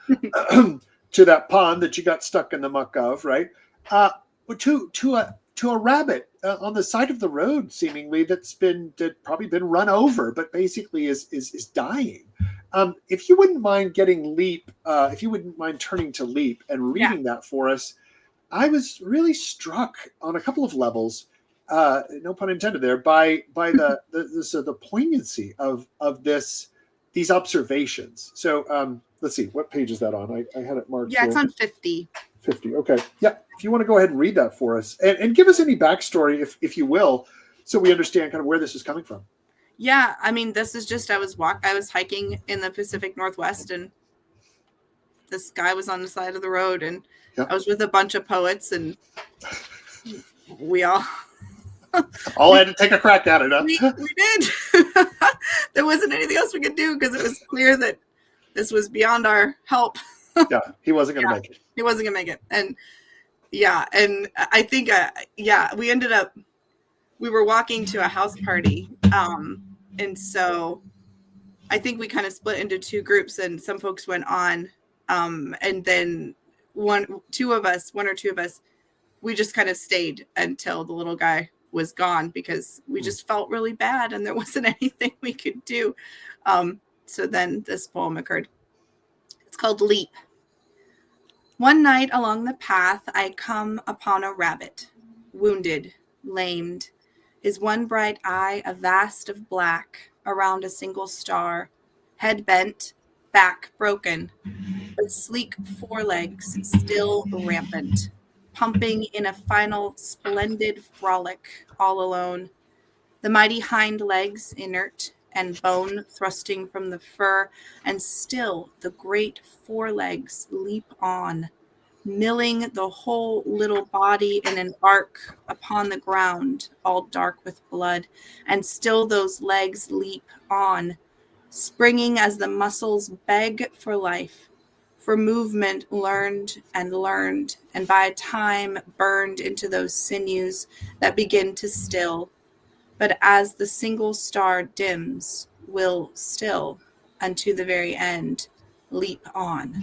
to that pond that you got stuck in the muck of, right? To a rabbit on the side of the road, seemingly that's probably been run over, but basically is dying. If you wouldn't mind getting Leap, if you wouldn't mind turning to Leap and reading that for us. I was really struck on a couple of levels, no pun intended there, by the poignancy of these observations. So let's see, what page is that on? I had it marked. Yeah, it's on 50. 50. Okay. Yeah. If you want to go ahead and read that for us, and give us any backstory, if you will, so we understand kind of where this is coming from. Yeah, I mean, this is just I was hiking in the Pacific Northwest, and this guy was on the side of the road, and I was with a bunch of poets, and we all had to take a crack at it. Huh? We did. There wasn't anything else we could do because it was clear that this was beyond our help. Yeah, he wasn't going to make it. He wasn't going to make it. And and I think, we ended up, we were walking to a house party. And so I think we kind of split into two groups, and some folks went on. And then one or two of us, we just kind of stayed until the little guy was gone because we just felt really bad and there wasn't anything we could do. So then this poem occurred. It's called Leap. One night along the path, I come upon a rabbit, wounded, lamed, his one bright eye a vast of black around a single star, head bent, back broken, but sleek forelegs still rampant, pumping in a final splendid frolic all alone, the mighty hind legs inert and bone thrusting from the fur, and still the great forelegs leap on, milling the whole little body in an arc upon the ground, all dark with blood, and still those legs leap on, springing as the muscles beg for life, for movement learned, and by time burned into those sinews that begin to still, but as the single star dims, will still, unto the very end, leap on.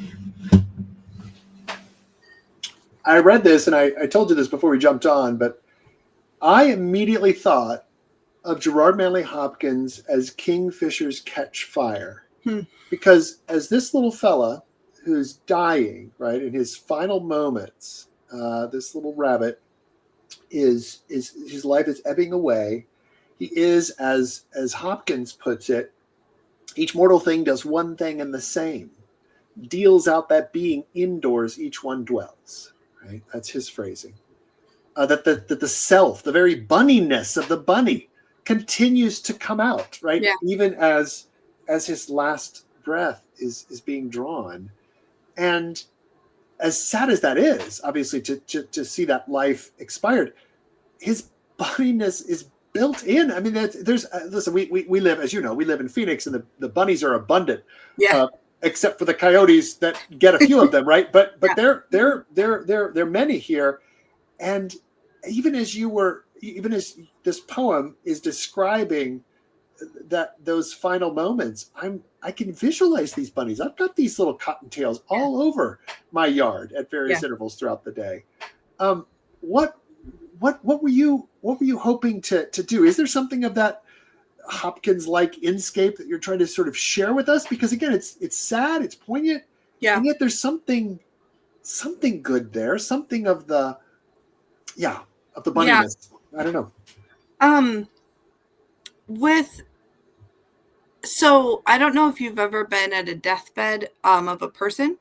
I read this, and I told you this before we jumped on, but I immediately thought of Gerard Manley Hopkins as Kingfisher's Catch Fire. Because as this little fella who's dying, right, in his final moments, this little rabbit is his life is ebbing away. He is, as Hopkins puts it, each mortal thing does one thing and the same, deals out that being indoors each one dwells. Right, that's his phrasing. That the self, the very bunniness of the bunny, continues to come out, right? Yeah. Even as his last breath is being drawn, and as sad as that is, obviously to see that life expired, his bunniness is built in. I mean, there's listen, we live, as you know, we live in Phoenix, and the bunnies are abundant. Yeah. Except for the coyotes that get a few of them, right? But yeah. There are many here, and even as this poem is describing those final moments, I can visualize these bunnies. I've got these little cottontails all over my yard at various intervals throughout the day. What were you hoping to do? Is there something of that Hopkins-like inscape that you're trying to sort of share with us? Because again, it's sad, it's poignant, Yeah. And yet there's something good there, something of the bunniness. I don't know. So I don't know if you've ever been at a deathbed of a person.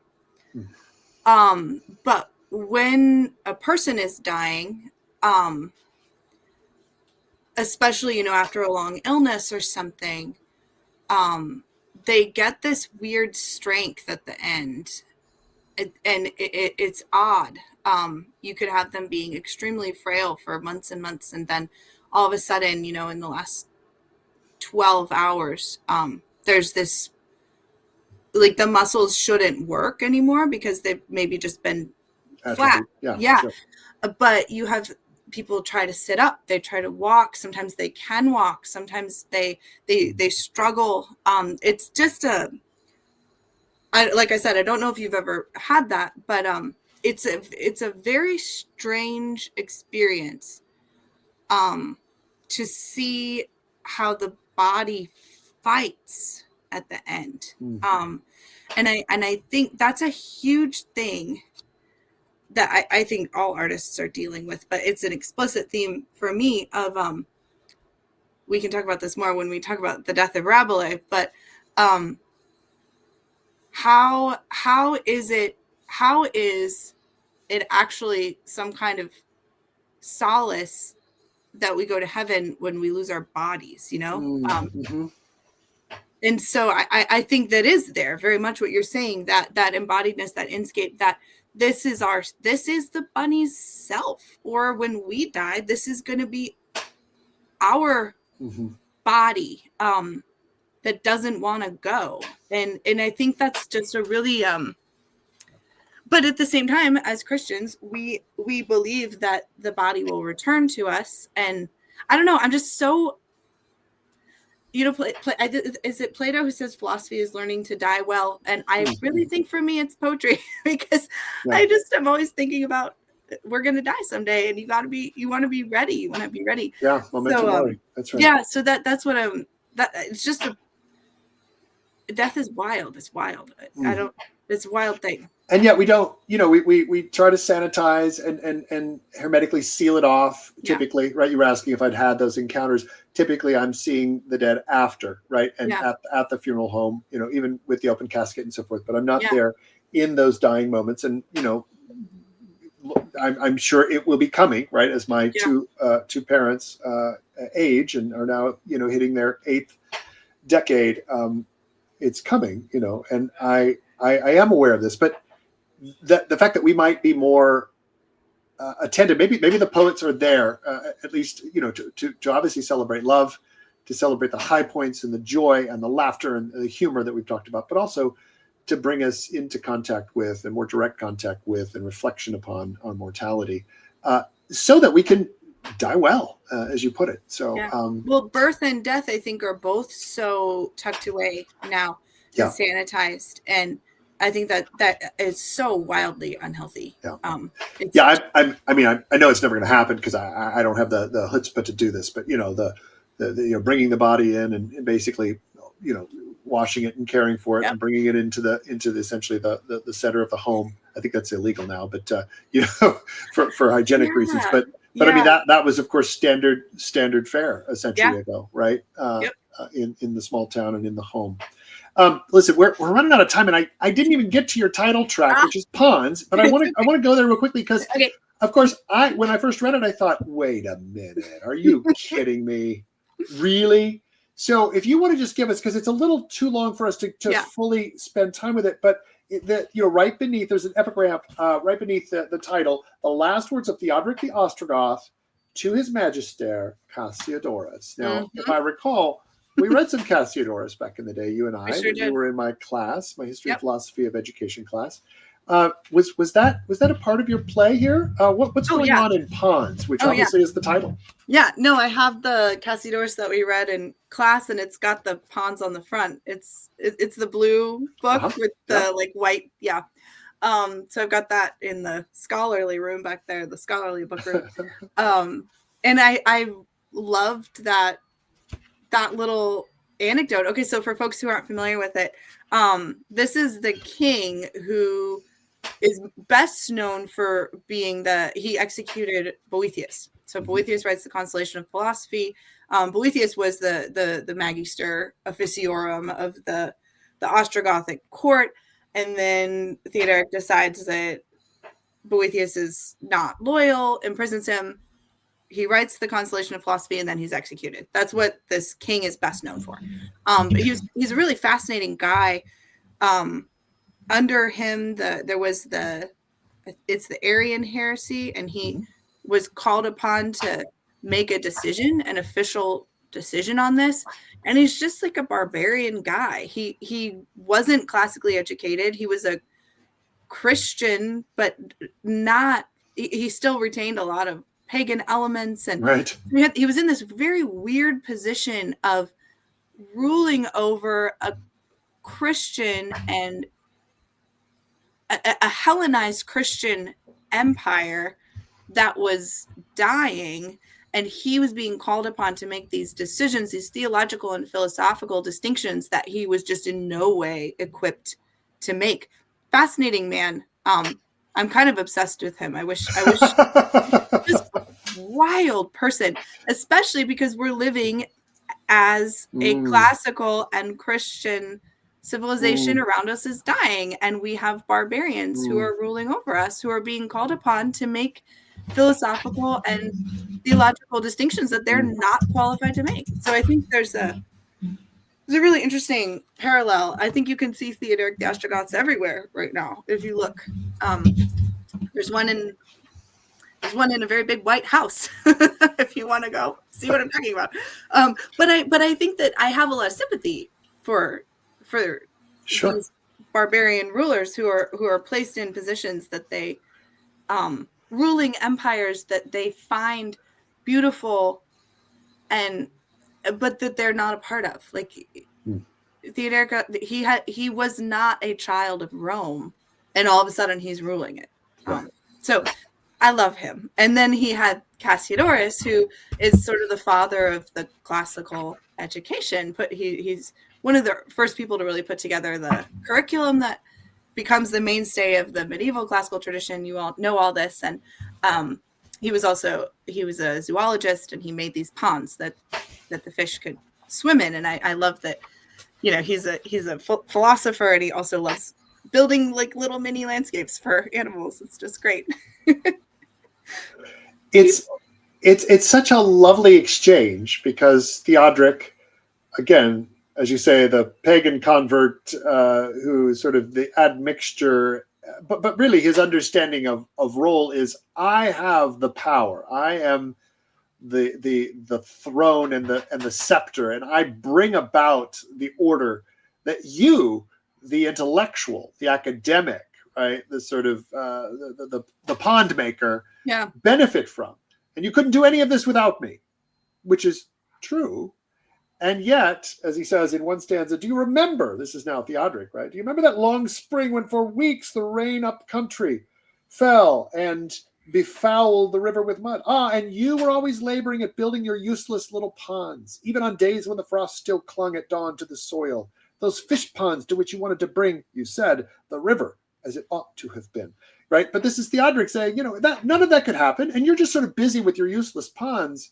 But when a person is dying, especially, you know, after a long illness or something, they get this weird strength at the end. It's odd. You could have them being extremely frail for months and months, and then all of a sudden, you know, in the last 12 hours, there's this, like, the muscles shouldn't work anymore because they've maybe just been flat. Yeah. Sure. But you have people try to sit up, they try to walk, sometimes they can walk, sometimes they struggle. It's just like I said, I don't know if you've ever had that, but it's a very strange experience to see how the body fights at the end. And I think that's a huge thing that I think all artists are dealing with, but it's an explicit theme for me of we can talk about this more when we talk about the death of Rabelais, but how is it actually some kind of solace that we go to heaven when we lose our bodies, you know? And so I think that is there very much what you're saying, that embodiedness, that inscape, that this is the bunny's self, or when we die, this is going to be our body that doesn't want to go. And I think that's just a really but at the same time, as Christians, we believe that the body will return to us. And I don't know, I'm just so, you know, is it Plato who says philosophy is learning to die well? And I really think for me it's poetry, because I just am always thinking about, we're going to die someday, and you want to be ready. You want to be ready. Yeah. Momentum mori. That's right. Yeah. So that's what it's just death is wild. It's wild. It's a wild thing. And yet we don't, you know, we try to sanitize and hermetically seal it off, typically, right? You were asking if I'd had those encounters. Typically, I'm seeing the dead after, right? And at the funeral home, you know, even with the open casket and so forth, but I'm not there in those dying moments. And, you know, I'm sure it will be coming, right? As my two parents age and are now, you know, hitting their 8th decade, it's coming, you know, and I am aware of this, but the fact that we might be more attentive, maybe the poets are there, at least, you know, to obviously celebrate love, to celebrate the high points and the joy and the laughter and the humor that we've talked about, but also to bring us into contact with, and more direct contact with, and reflection upon our mortality, so that we can die well, as you put it. So, well, birth and death, I think, are both so tucked away now and sanitized, and I think that is so wildly unhealthy. I mean, I know it's never going to happen because I don't have the chutzpah to do this, but you know, the you know, bringing the body in and basically, you know, washing it and caring for it and bringing it into the essentially the center of the home. I think that's illegal now, but you know, for hygienic reasons. But I mean, that was of course standard fare a century ago, right? In the small town and in the home. Listen, we're running out of time, and I didn't even get to your title track, which is Pawns, but I want to go there real quickly because, of course, when I first read it, I thought, wait a minute, are you kidding me? Really? So if you want to just give us, because it's a little too long for us to fully spend time with it, but you know, right beneath, there's an epigraph right beneath the title, the last words of Theodoric the Ostrogoth to his Magister Cassiodorus. Now, if I recall, we read some Cassiodorus back in the day, you and I. You were in my class, my history and philosophy of education class. Was that a part of your play here? What's going on in Pawns, which obviously is the title? Yeah, no, I have the Cassiodorus that we read in class, and it's got the pawns on the front. It's the blue book with the like white, so I've got that in the scholarly room back there, the scholarly book room. And I loved that little anecdote. Okay, so for folks who aren't familiar with it, this is the king who is best known for being he executed Boethius. So Boethius writes the Consolation of Philosophy. Boethius was the Magister Officiorum of the Ostrogothic court, and then Theodoric decides that Boethius is not loyal, imprisons him. He writes the Consolation of Philosophy, and then he's executed. That's what this king is best known for. But he's a really fascinating guy. Under him, there was it's the Arian heresy, and he was called upon to make a decision, an official decision on this. And he's just like a barbarian guy. He wasn't classically educated. He was a Christian, but not. He still retained a lot of pagan elements, and right. He was in this very weird position of ruling over a Christian and a Hellenized Christian empire that was dying, and he was being called upon to make these decisions, these theological and philosophical distinctions that he was just in no way equipped to make. Fascinating man. I'm kind of obsessed with him. I wish just wild person, especially because we're living as a classical and Christian civilization around us is dying, and we have barbarians who are ruling over us, who are being called upon to make philosophical and theological distinctions that they're not qualified to make. So I think there's a really interesting parallel. I think you can see Theodoric the Ostrogoths everywhere right now if you look. There's one in a very big white house if you want to go see what I'm talking about. But I think that I have a lot of sympathy for sure. these barbarian rulers who are placed in positions that they ruling empires that they find beautiful but that they're not a part of. Like Theodoric, he was not a child of Rome, and all of a sudden he's ruling it. So I love him. And then he had Cassiodorus, who is sort of the father of the classical education. He's one of the first people to really put together the curriculum that becomes the mainstay of the medieval classical tradition. You all know all this. And he was a zoologist, and he made these ponds that the fish could swim in. And I love that, he's a philosopher, and he also loves building like little mini landscapes for animals. It's just great. It's such a lovely exchange, because Theodoric, again, as you say, the pagan convert who is sort of the admixture, but really his understanding of role is, I have the power. I am the throne and the scepter, and I bring about the order that you, the intellectual, the academic, right, the sort of the pond maker, benefit from. And you couldn't do any of this without me, which is true. And yet, as he says in one stanza, do you remember, this is now Theodoric, right? Do you remember that long spring when for weeks the rain up country fell and befouled the river with mud? And you were always laboring at building your useless little ponds, even on days when the frost still clung at dawn to the soil. Those fish ponds to which you wanted to bring, you said, the river as it ought to have been, right? But this is Theodoric saying, that none of that could happen, and you're just sort of busy with your useless ponds.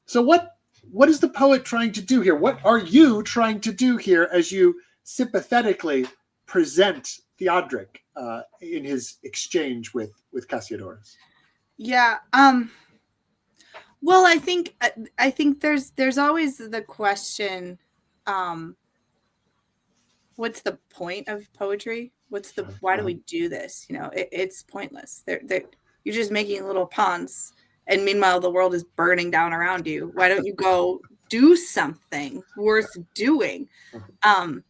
So what is the poet trying to do here? What are you trying to do here as you sympathetically present Theodoric in his exchange with Cassiodorus? Yeah. Well, I think there's always the question, what's the point of poetry? Why do we do this? It's pointless. You're just making little ponds, and meanwhile the world is burning down around you. Why don't you go do something worth doing? And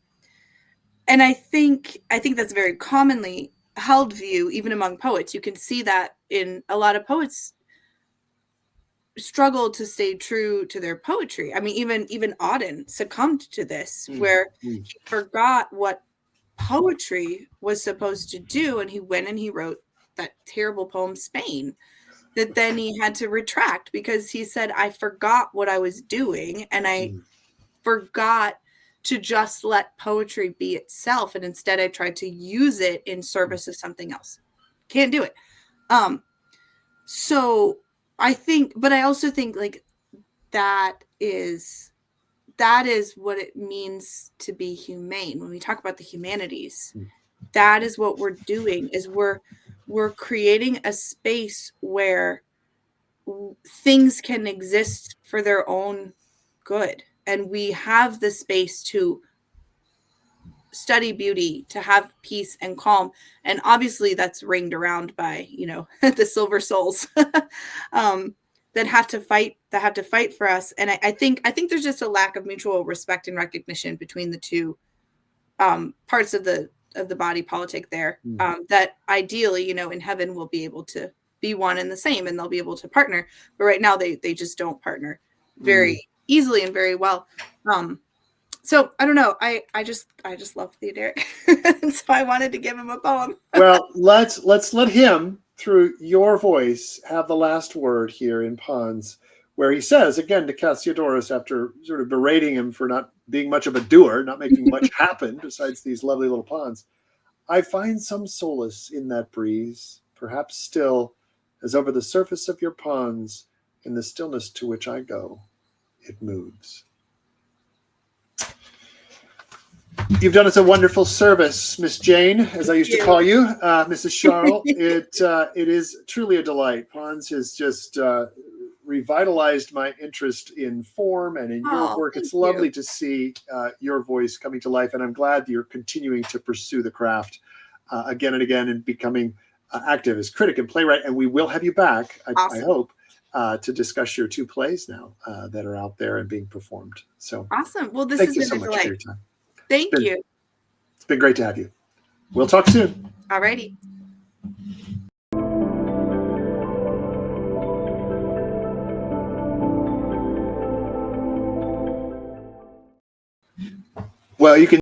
I think that's a very commonly held view, even among poets. You can see that in a lot of poets struggle to stay true to their poetry. I mean, even Auden succumbed to this, where he forgot what poetry was supposed to do, and he went and he wrote that terrible poem Spain, that then he had to retract because he said, I forgot what I was doing, and I forgot to just let poetry be itself. And instead I tried to use it in service of something else. Can't do it. So I think, but I also think like that is what it means to be humane. When we talk about the humanities, that is what we're doing, is we're creating a space where things can exist for their own good. And we have the space to study beauty, to have peace and calm. And obviously that's ringed around by, the silver souls that have to fight for us. And I think there's just a lack of mutual respect and recognition between the two parts of the body politic there, that ideally, in heaven we'll be able to be one and the same, and they'll be able to partner. But right now they just don't partner very easily and very well. So I don't know. I just love Theoderic. And so I wanted to give him a poem. Well, let's let him, through your voice, have the last word here in Pons, where he says again to Cassiodorus, after sort of berating him for not being much of a doer, not making much happen besides these lovely little ponds, I find some solace in that breeze, perhaps still, as over the surface of your ponds, in the stillness to which I go, it moves. You've done us a wonderful service, Miss Jane, as I used to call you, Mrs. Scharl. It is truly a delight. Pons has just revitalized my interest in form and in your work. It's lovely to see your voice coming to life, and I'm glad that you're continuing to pursue the craft again and again, and becoming active as critic and playwright. And we will have you back, I hope, to discuss your 2 plays now that are out there and being performed. So awesome. Well, this thank has you been so a much delight. for your time. Thank you. It's been great to have you. We'll talk soon. All righty. Well, you can